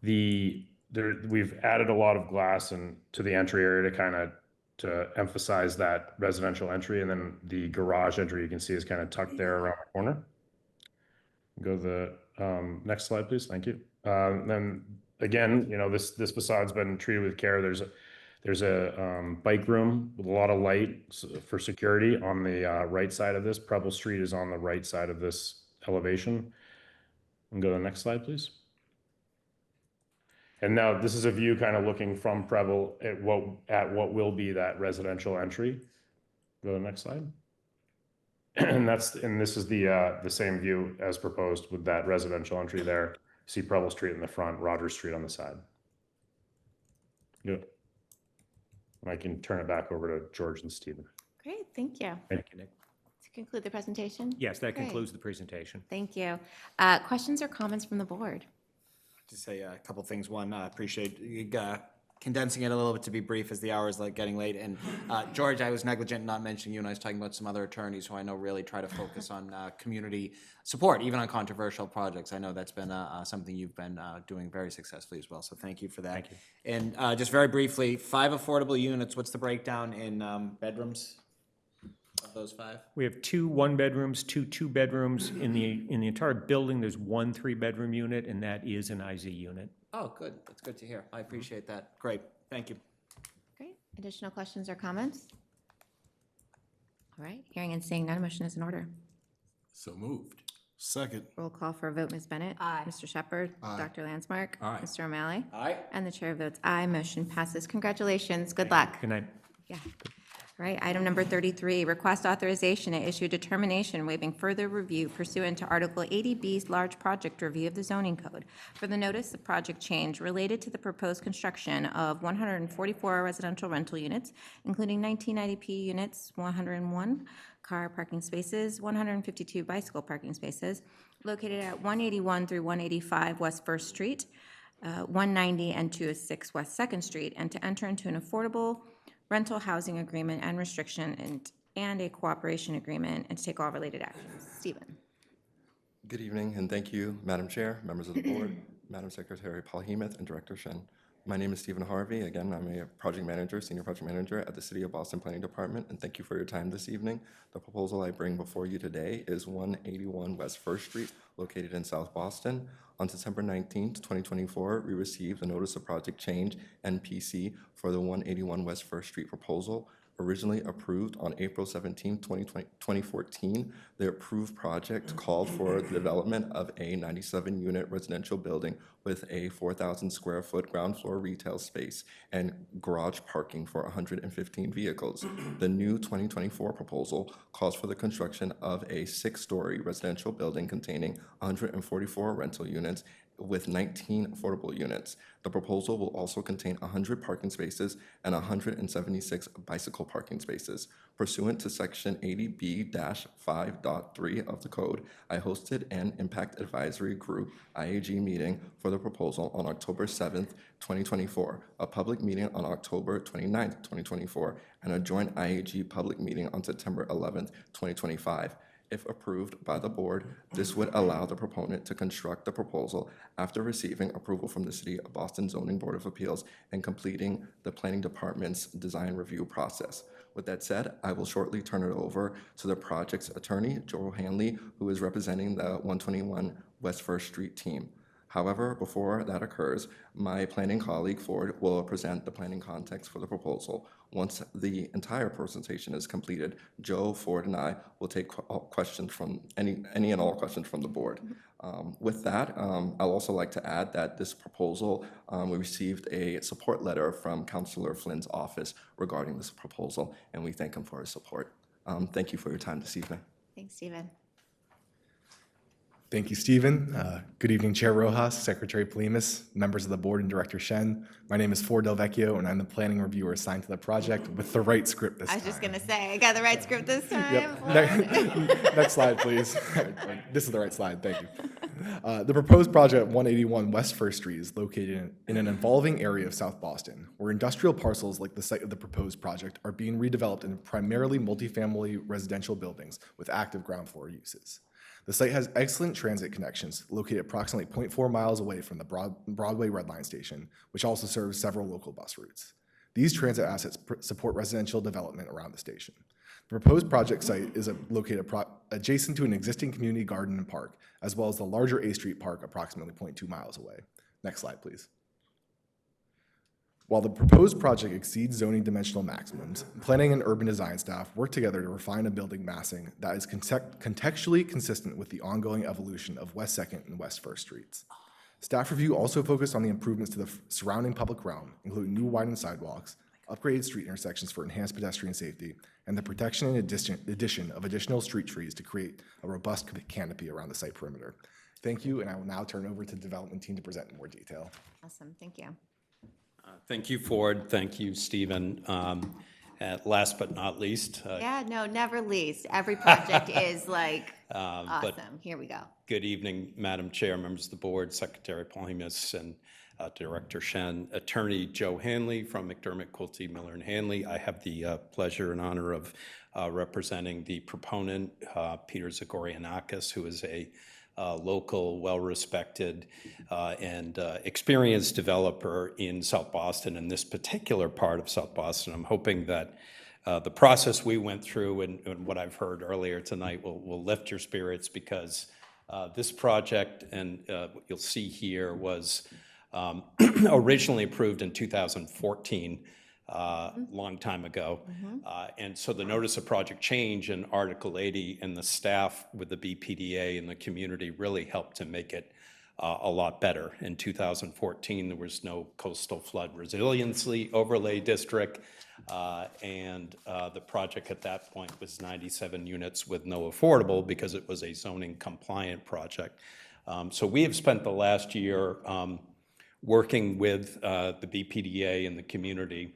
We've added a lot of glass to the entry area to emphasize that residential entry, and then the garage entry you can see is kind of tucked there around the corner. Go to the next slide, please. Thank you. Then again, this facade's been treated with care. There's a bike room with a lot of light for security on the right side of this. Preble Street is on the right side of this elevation. And go to the next slide, please. And now this is a view kind of looking from Preble at what will be that residential entry. Go to the next slide. And this is the same view as proposed with that residential entry there. See Preble Street in the front, Rogers Street on the side. Good. And I can turn it back over to George and Stephen. Great, thank you. Thank you, Nick. To conclude the presentation? Yes, that Great. concludes the presentation. Thank you. Questions or comments from the board? To say a couple things. One, I appreciate you condensing it a little bit to be brief as the hour is getting late. And George, I was negligent in not mentioning you, and I was talking about some other attorneys who I know really try to focus on community support, even on controversial projects. I know that's been something you've been doing very successfully as well. So thank you for that. Thank you. And just very briefly, 5 affordable units. What's the breakdown in bedrooms of those 5? We have 2 one-bedrooms, 2 two-bedrooms. In the entire building, there's 1 3-bedroom unit, and that is an IZ unit. Oh, good. That's good to hear. I appreciate that. Great. Thank you. Great. Additional questions or comments? All right, hearing and seeing none, motion is in order. So moved. Second. Roll call for a vote, Ms. Bennett. Aye. Mr. Shepherd. Aye. Dr. Landsmark. Aye. Mr. O'Malley. Aye. And the chair votes aye, motion passes. Congratulations, good luck. Good night. Yeah. All right, item number 33, request authorization to issue determination waiving further review pursuant to Article 80B's large project review of the zoning code for the notice of project change related to the proposed construction of 144 residential rental units, including 19 IDP units, 101 car parking spaces, 152 bicycle parking spaces, located at 181 through 185 West First Street, 190 and 206 West Second Street, and to enter into an affordable rental housing agreement and restriction and a cooperation agreement, and to take all related actions. Stephen. Good evening, and thank you, Madam Chair, members of the board, Madam Secretary Paul Hemuth, and Director Shen. My name is Stephen Harvey. Again, I'm a project manager, senior project manager at the City of Boston Planning Department, and thank you for your time this evening. The proposal I bring before you today is 181 West First Street, located in South Boston. On September 19th, 2024, we received a Notice of Project Change, NPC, for the 181 West First Street proposal. Originally approved on April 17, 2014, the approved project called for the development of a 97-unit residential building with a 4,000 square foot ground floor retail space and garage parking for 115 vehicles. The new 2024 proposal calls for the construction of a 6-story residential building containing 144 rental units with 19 affordable units. The proposal will also contain 100 parking spaces and 176 bicycle parking spaces. Pursuant to Section 80B-5.3 of the code, I hosted an Impact Advisory Group IAG meeting for the proposal on October 7th, 2024, a public meeting on October 29th, 2024, and a joint IAG public meeting on September 11th, 2025. If approved by the board, this would allow the proponent to construct the proposal after receiving approval from the City of Boston Zoning Board of Appeals and completing the Planning Department's design review process. With that said, I will shortly turn it over to the project's attorney, Joel Hanley, who is representing the 121 West First Street team. However, before that occurs, my planning colleague Ford will present the planning context for the proposal. Once the entire presentation is completed, Joe, Ford, and I will take questions from any and all questions from the board. With that, I'll also like to add that this proposal, we received a support letter from Councilor Flynn's office regarding this proposal, and we thank him for his support. Thank you for your time this evening. Thanks, Stephen. Thank you, Stephen. Good evening, Chair Rojas, Secretary Polimas, members of the board, and Director Shen. My name is Ford Del Vecchio, and I'm the planning reviewer assigned to the project with the right script this time. I was just going to say, I got the right script this time. Yep. Next slide, please. This is the right slide. Thank you. The proposed project at 181 West First Street is located in an evolving area of South Boston, where industrial parcels like the site of the proposed project are being redeveloped into primarily multifamily residential buildings with active ground floor uses. The site has excellent transit connections, located approximately 0.4 miles away from the Broadway Red Line station, which also serves several local bus routes. These transit assets support residential development around the station. The proposed project site is located adjacent to an existing community garden and park, as well as the larger A Street Park approximately 0.2 miles away. Next slide, please. While the proposed project exceeds zoning dimensional maximums, planning and urban design staff work together to refine a building massing that is contextually consistent with the ongoing evolution of West 2nd and West 1st Streets. Staff review also focused on the improvements to the surrounding public realm, including new widened sidewalks, upgraded street intersections for enhanced pedestrian safety, and the protection and addition of additional street trees to create a robust canopy around the site perimeter. Thank you, and I will now turn over to the development team to present in more detail. Awesome, thank you. Thank you, Ford. Thank you, Stephen. Last but not least. Yeah, no, never least. Every project is like awesome. Here we go. Good evening, Madam Chair, members of the board, Secretary Polimas, and Director Shen. Attorney Joe Hanley from McDermott, Quilty, Miller, and Hanley. I have the pleasure and honor of representing the proponent, Peter Zagorianakis, who is a local, well-respected, and experienced developer in South Boston, in this particular part of South Boston. I'm hoping that the process we went through and what I've heard earlier tonight will lift your spirits, because this project, and what you'll see here, was originally approved in 2014, long time ago. And so the notice of project change in Article 80 and the staff with the BPDA and the community really helped to make it a lot better. In 2014, there was no coastal flood resiliency overlay district, and the project at that point was 97 units with no affordable, because it was a zoning compliant project. So we have spent the last year working with the BPDA and the community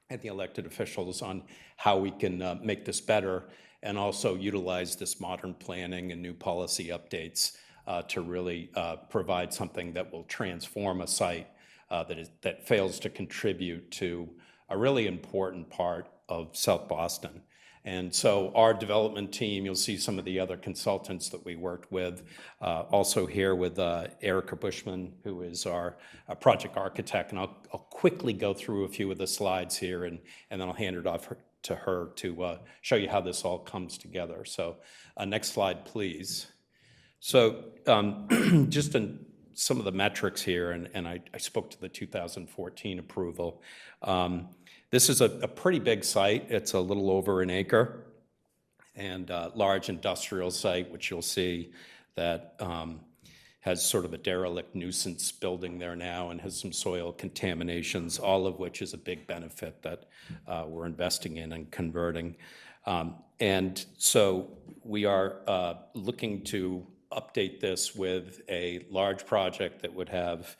and the elected officials on how we can make this better, and also utilize this modern planning and new policy updates to really provide something that will transform a site that fails to contribute to a really important part of South Boston. And so our development team, you'll see some of the other consultants that we worked with, also here with Erica Bushman, who is our project architect. And I'll quickly go through a few of the slides here, and then I'll hand it off to her to show you how this all comes together. So next slide, please. So just in some of the metrics here, and I spoke to the 2014 approval. This is a pretty big site. It's a little over an acre, and a large industrial site, which you'll see that has sort of a derelict nuisance building there now and has some soil contaminations, all of which is a big benefit that we're investing in and converting. And so we are looking to update this with a large project that would have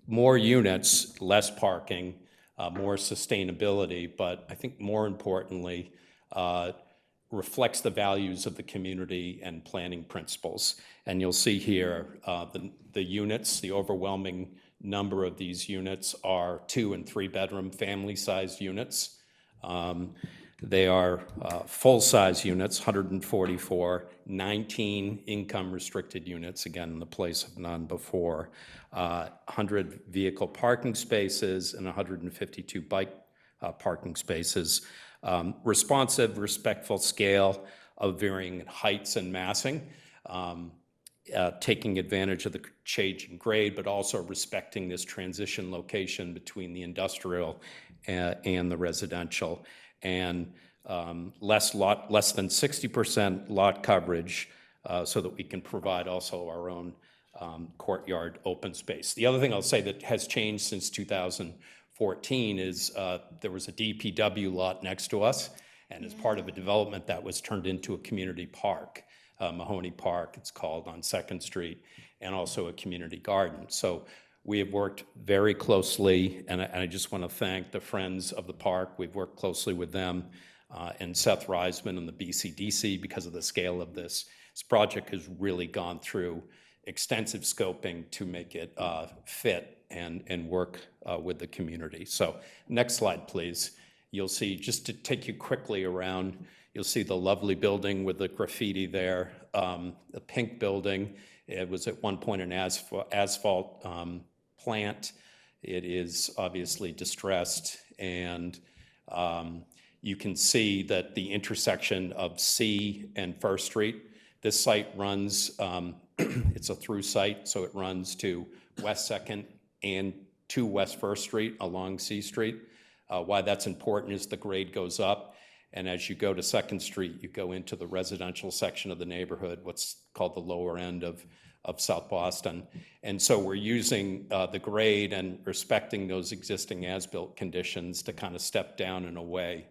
more units, less parking, more sustainability, but I think more importantly, reflects the values of the community and planning principles. And you'll see here the units, the overwhelming number of these units are 2- and 3-bedroom family-sized units. They are full-size units, 144, 19 income-restricted units, again, in the place of none before, 100 vehicle parking spaces and 152 bike parking spaces. Responsive, respectful scale of varying heights and massing, taking advantage of the change in grade, but also respecting this transition location between the industrial and the residential. And less than 60% lot coverage, so that we can provide also our own courtyard open space. The other thing I'll say that has changed since 2014 is there was a DPW lot next to us, and as part of a development that was turned into a community park, Mahoney Park, it's called, on 2nd Street, and also a community garden. So we have worked very closely, and I just want to thank the Friends of the Park. We've worked closely with them and Seth Reisman and the BCDC because of the scale of this. This project has really gone through extensive scoping to make it fit and work with the community. So next slide, please. You'll see, just to take you quickly around, you'll see the lovely building with the graffiti there, the pink building. It was at one point an asphalt plant. It is obviously distressed, and you can see that the intersection of C and First Street, this site runs, it's a through site, so it runs to West 2nd and to West First Street along C Street. Why that's important is the grade goes up, and as you go to 2nd Street, you go into the residential section of the neighborhood, what's called the lower end of South Boston. And so we're using the grade and respecting those existing as-built conditions to kind of step down in a way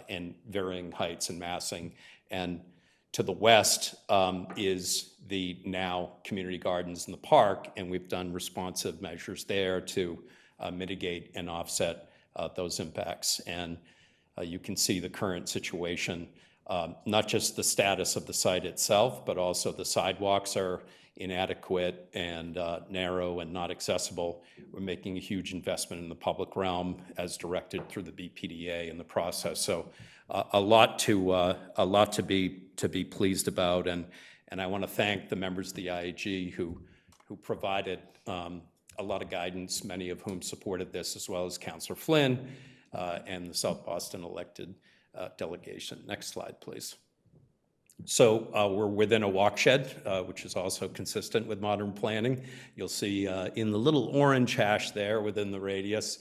in varying heights and massing. And to the west is the now community gardens in the park, and we've done responsive measures there to mitigate and offset those impacts. And you can see the current situation, not just the status of the site itself, but also the sidewalks are inadequate and narrow and not accessible. We're making a huge investment in the public realm as directed through the BPDA in the process. So a lot to be pleased about, and I want to thank the members of the IAG who provided a lot of guidance, many of whom supported this, as well as Councilor Flynn and the South Boston elected delegation. Next slide, please. So we're within a walkshed, which is also consistent with modern planning. You'll see in the little orange hash there within the radius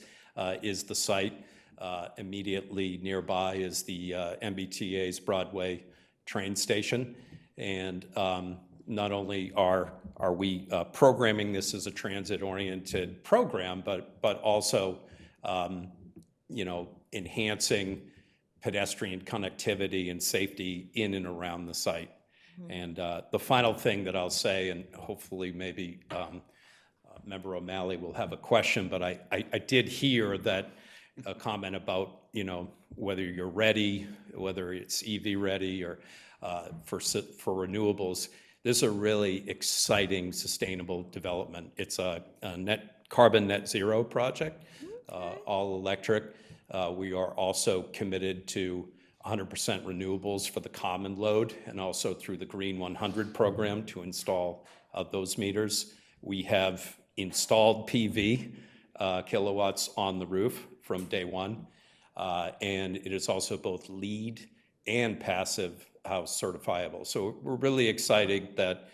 is the site. Immediately nearby is the MBTA's Broadway train station. And not only are we programming this as a transit-oriented program, but also enhancing pedestrian connectivity and safety in and around the site. And the final thing that I'll say, and hopefully maybe Member O'Malley will have a question, but I did hear that a comment about, whether you're ready, whether it's EV ready or for renewables. This is a really exciting, sustainable development. It's a carbon net zero project, all electric. We are also committed to 100% renewables for the common load, and also through the Green 100 program to install those meters. We have installed PV kilowatts on the roof from day one, and it is also both LEED and passive house certifiable. So we're really excited that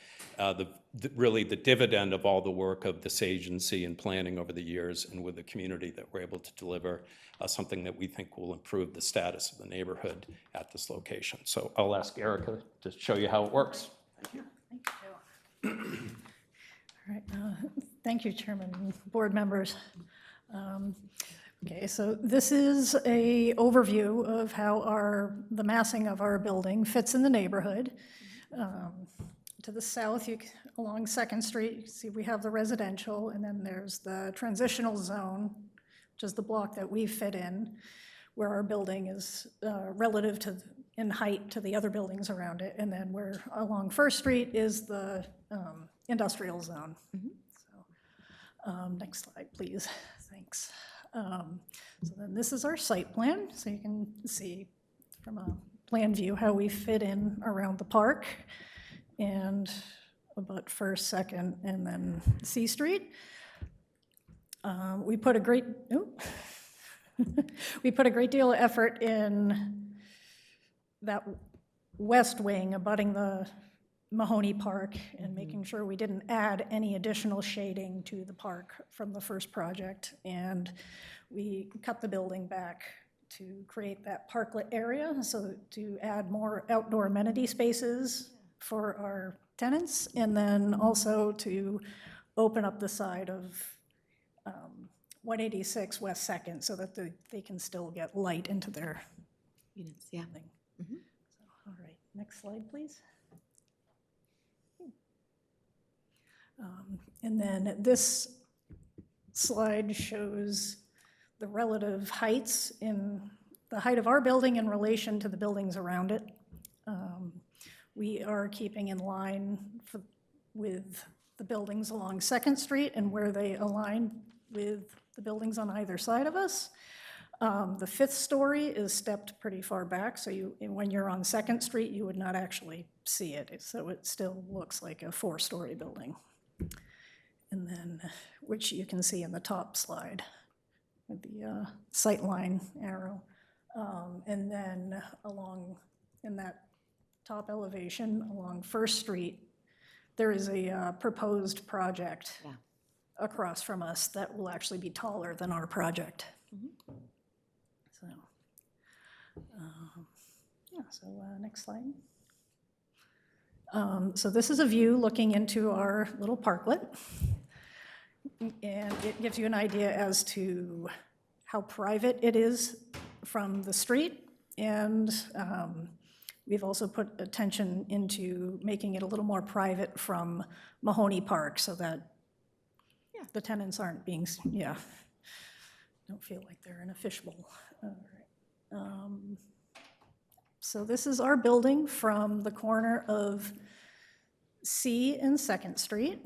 really the dividend of all the work of this agency and planning over the years and with the community, that we're able to deliver something that we think will improve the status of the neighborhood at this location. So I'll ask Erica to show you how it works. Thank you. Thank you, Joe. All right, thank you, Chairman and board members. Okay, so this is a overview of how the massing of our building fits in the neighborhood. To the south, along Second Street, you can see we have the residential, and then there's the transitional zone, which is the block that we fit in, where our building is relative to, in height to the other buildings around it. And then where along First Street is the industrial zone. So, next slide, please. Thanks. So then this is our site plan, so you can see from a plan view how we fit in around the park and about First, Second, and then C Street. We put a great we put a great deal of effort in that west wing abutting the Mahoney Park and making sure we didn't add any additional shading to the park from the first project. And we cut the building back to create that parklet area, so to add more outdoor amenity spaces for our tenants, and then also to open up the side of 186 West Second so that they can still get light into their Units, yeah. thing. So, all right, next slide, please. And then this slide shows the relative heights in the height of our building in relation to the buildings around it. We are keeping in line with the buildings along Second Street and where they align with the buildings on either side of us. The fifth story is stepped pretty far back, so when you're on Second Street, you would not actually see it, so it still looks like a four-story building. And then, which you can see in the top slide with the sight line arrow. And then along in that top elevation along First Street, there is a proposed project across from us that will actually be taller than our project. So, next slide. So this is a view looking into our little parklet, and it gives you an idea as to how private it is from the street, and we've also put attention into making it a little more private from Mahoney Park so that the tenants aren't being, don't feel like they're in a fishbowl. All right. So this is our building from the corner of C and Second Street.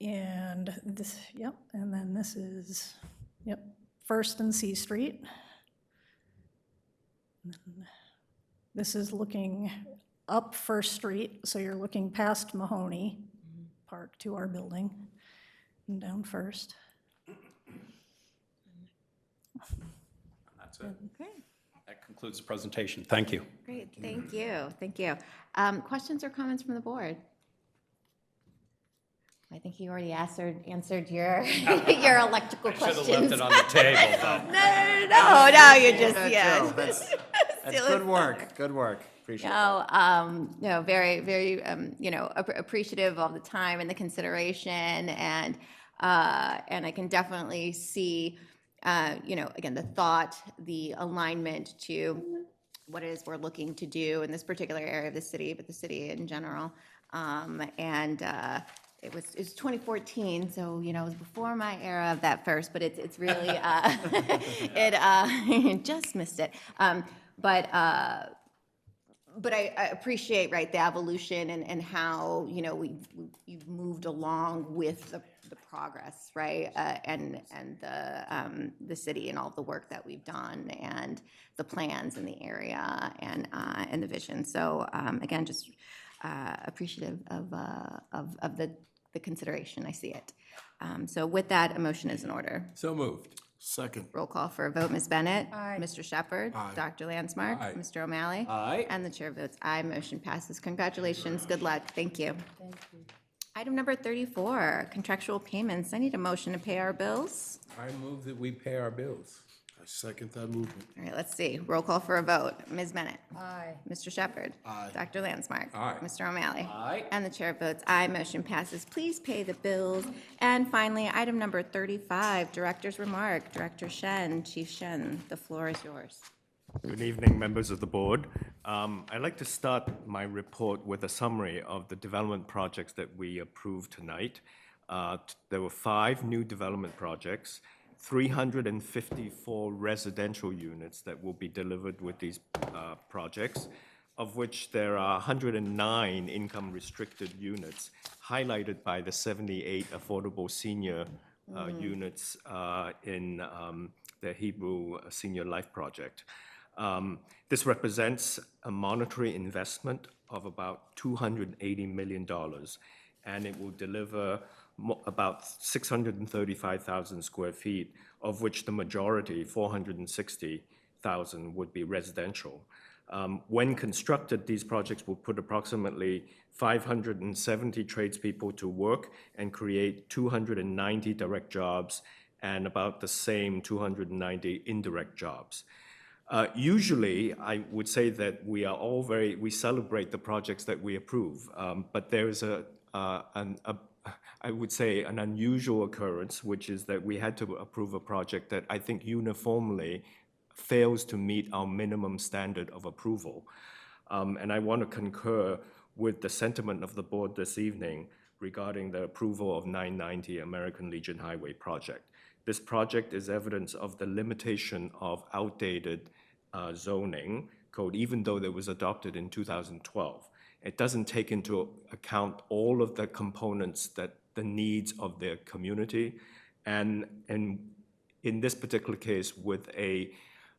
And this, and then this is, First and C Street. And then this is looking up First Street, so you're looking past Mahoney Park to our building, and down First. That's it. Okay. That concludes the presentation. Thank you. Great, thank you, thank you. Questions or comments from the board? I think you already answered your your electrical questions. I should have left it on the table, though. No, you just, That's good work, good work. Appreciate it. Very, very, appreciative of the time and the consideration, and I can definitely see, again, the thought, the alignment to what it is we're looking to do in this particular area of the city, but the city in general. It was 2014, so it was before my era of that first, but it's really just missed it. But I appreciate the evolution and how you've moved along with the progress, right, and the city and all the work that we've done and the plans in the area and the vision. So again, just appreciative of the consideration. I see it. So with that, a motion is in order. So moved. Second. Roll call for a vote. Ms. Bennett? Aye. Mr. Shepherd? Aye. Dr. Landsmark? Aye. Mr. O'Malley? Aye. And the chair votes aye. Motion passes. Congratulations. Good luck. Thank you. Thank you. Item number 34, contractual payments. I need a motion to pay our bills. I move that we pay our bills. I second that movement. All right, let's see. Roll call for a vote. Ms. Bennett? Aye. Mr. Shepherd? Aye. Dr. Landsmark? Aye. Mr. O'Malley? Aye. And the chair votes aye. Motion passes. Please pay the bills. And finally, item number 35, director's remark. Director Shen, Chief Shen, the floor is yours. Good evening, members of the board. I'd like to start my report with a summary of the development projects that we approved tonight. There were 5 new development projects, 354 residential units that will be delivered with these projects, of which there are 109 income-restricted units, highlighted by the 78 affordable senior units in the Hebrew Senior Life Project. This represents a monetary investment of about $280 million, and it will deliver about 635,000 square feet, of which the majority, 460,000, would be residential. When constructed, these projects will put approximately 570 tradespeople to work and create 290 direct jobs and about the same 290 indirect jobs. Usually, I would say that we celebrate the projects that we approve, but there is I would say, an unusual occurrence, which is that we had to approve a project that I think uniformly fails to meet our minimum standard of approval. And I want to concur with the sentiment of the board this evening regarding the approval of 990 American Legion Highway project. This project is evidence of the limitation of outdated zoning code, even though it was adopted in 2012. It doesn't take into account all of the components that the needs of their community. And in this particular case, with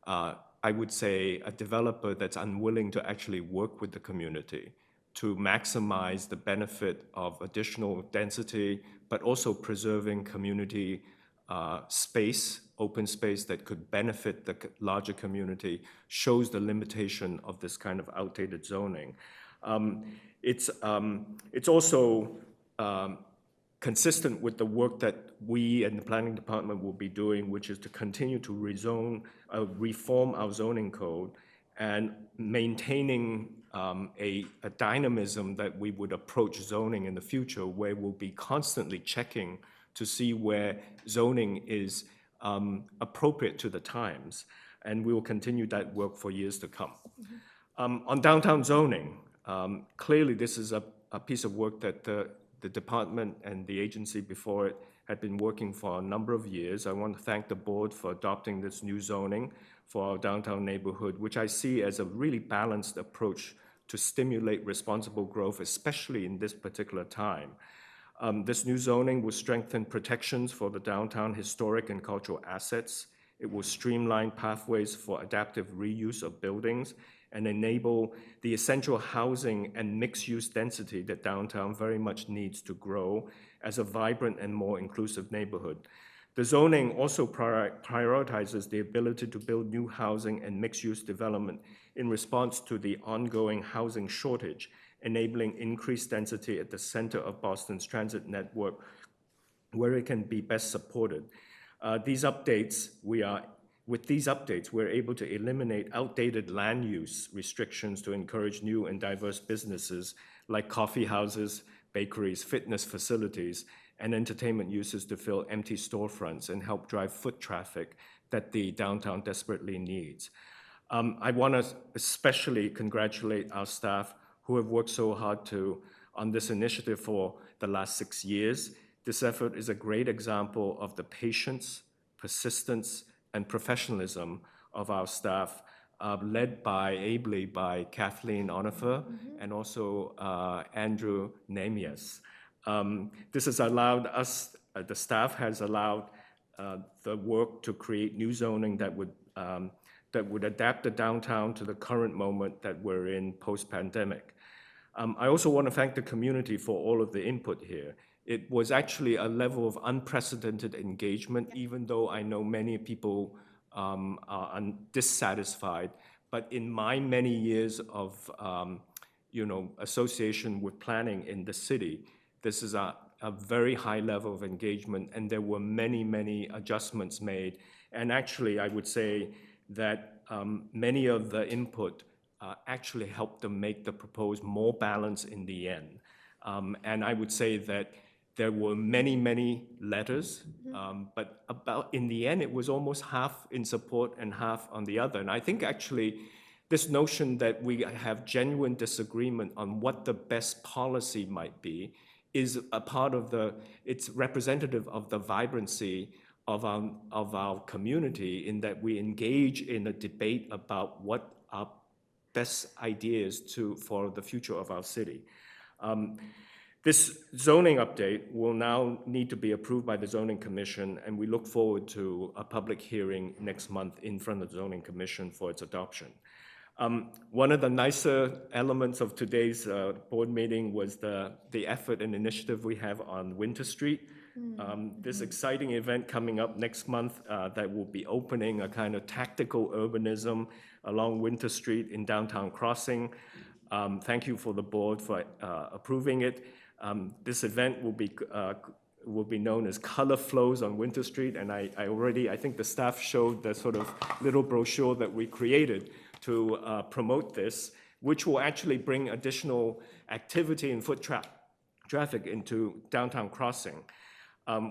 I would say, a developer that's unwilling to actually work with the community to maximize the benefit of additional density, but also preserving community space, open space that could benefit the larger community, shows the limitation of this kind of outdated zoning. It's also consistent with the work that we and the planning department will be doing, which is to continue to reform our zoning code and maintaining a dynamism that we would approach zoning in the future, where we'll be constantly checking to see where zoning is appropriate to the times. And we will continue that work for years to come. On downtown zoning, clearly this is a piece of work that the department and the agency before it had been working for a number of years. I want to thank the board for adopting this new zoning for our downtown neighborhood, which I see as a really balanced approach to stimulate responsible growth, especially in this particular time. This new zoning will strengthen protections for the downtown historic and cultural assets. It will streamline pathways for adaptive reuse of buildings and enable the essential housing and mixed-use density that downtown very much needs to grow as a vibrant and more inclusive neighborhood. The zoning also prioritizes the ability to build new housing and mixed-use development in response to the ongoing housing shortage, enabling increased density at the center of Boston's transit network, where it can be best supported. With these updates, we're able to eliminate outdated land use restrictions to encourage new and diverse businesses like coffee houses, bakeries, fitness facilities, and entertainment uses to fill empty storefronts and help drive foot traffic that the downtown desperately needs. I want to especially congratulate our staff who have worked so hard on this initiative for the last 6 years. This effort is a great example of the patience, persistence, and professionalism of our staff, led ably by Kathleen Onifer and also Andrew Namias. This has allowed us, the staff has allowed the work to create new zoning that would adapt the downtown to the current moment that we're in post-pandemic. I also want to thank the community for all of the input here. It was actually a level of unprecedented engagement, even though I know many people are dissatisfied. But in my many years of association with planning in the city, this is a very high level of engagement, and there were many, many adjustments made. And actually, I would say that many of the input actually helped to make the proposed more balanced in the end. And I would say that There were many, many letters, but in the end, it was almost half in support and half on the other. And I think actually this notion that we have genuine disagreement on what the best policy might be is a part of it's representative of the vibrancy of our community, in that we engage in a debate about what our best ideas for the future of our city. This zoning update will now need to be approved by the Zoning Commission, and we look forward to a public hearing next month in front of the Zoning Commission for its adoption. One of the nicer elements of today's board meeting was the effort and initiative we have on Winter Street. This exciting event coming up next month that will be opening a kind of tactical urbanism along Winter Street in downtown Crossing. Thank you for the board for approving it. This event will be known as Color Flows on Winter Street, and I think the staff showed the sort of little brochure that we created to promote this, which will actually bring additional activity and foot traffic into downtown Crossing.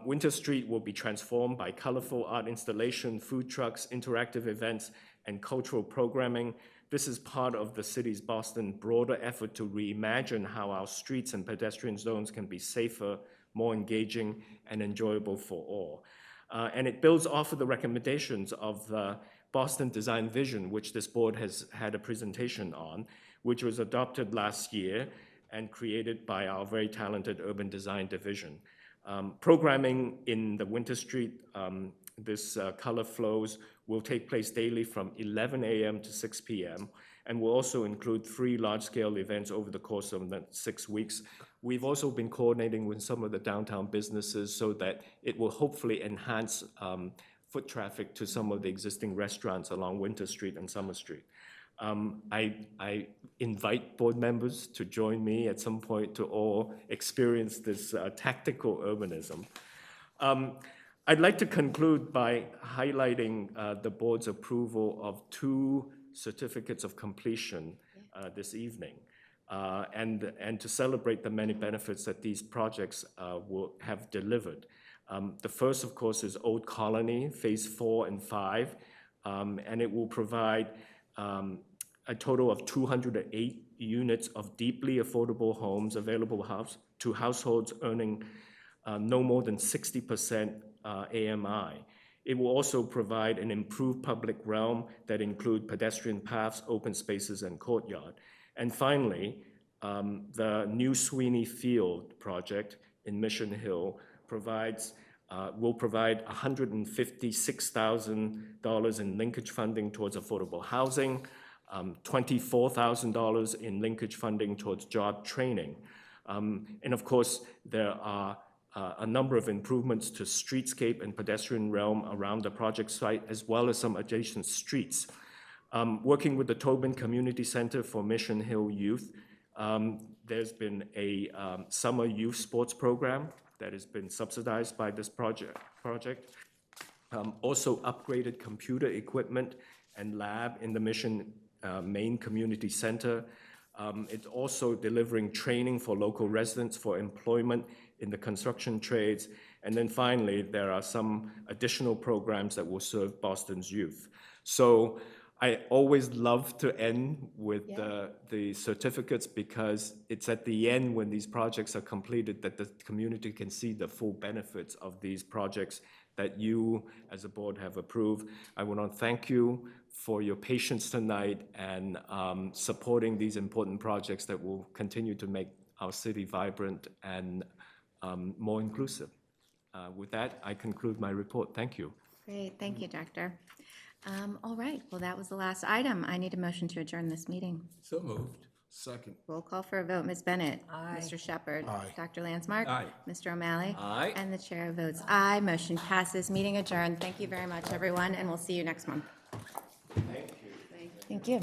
Winter Street will be transformed by colorful art installation, food trucks, interactive events, and cultural programming. This is part of the city's Boston broader effort to reimagine how our streets and pedestrian zones can be safer, more engaging, and enjoyable for all. And it builds off of the recommendations of the Boston Design Vision, which this board has had a presentation on, which was adopted last year and created by our very talented Urban Design Division. Programming in the Winter Street, this Color Flows, will take place daily from 11 a.m. to 6 p.m. and will also include 3 large-scale events over the course of the 6 weeks. We've also been coordinating with some of the downtown businesses so that it will hopefully enhance foot traffic to some of the existing restaurants along Winter Street and Summer Street. I invite board members to join me at some point to all experience this tactical urbanism. I'd like to conclude by highlighting the board's approval of 2 certificates of completion this evening, and to celebrate the many benefits that these projects will have delivered. The first, of course, is Old Colony, Phase 4 and 5, and it will provide a total of 208 units of deeply affordable homes available to households earning no more than 60% AMI. It will also provide an improved public realm that include pedestrian paths, open spaces, and courtyard. And finally, the new Sweeney Field project in Mission Hill will provide $156,000 in linkage funding towards affordable housing, $24,000 in linkage funding towards job training. And of course, there are a number of improvements to streetscape and pedestrian realm around the project site, as well as some adjacent streets. Working with the Tobin Community Center for Mission Hill Youth, there's been a summer youth sports program that has been subsidized by this project. Also upgraded computer equipment and lab in the Mission main community center. It's also delivering training for local residents for employment in the construction trades. And then finally, there are some additional programs that will serve Boston's youth. So I always love to end with the certificates, because it's at the end when these projects are completed that the community can see the full benefits of these projects that you as a board have approved. I want to thank you for your patience tonight and supporting these important projects that will continue to make our city vibrant and more inclusive. With that, I conclude my report. Thank you. Great, thank you, Doctor. All right, well, that was the last item. I need a motion to adjourn this meeting. So moved. Second. Roll call for a vote. Ms. Bennett. Aye. Mr. Shepherd. Aye. Dr. Landsmark. Aye. Mr. O'Malley. Aye. And the chair votes aye. Motion passes. Meeting adjourned. Thank you very much, everyone, and we'll see you next month. Thank you. Thank you.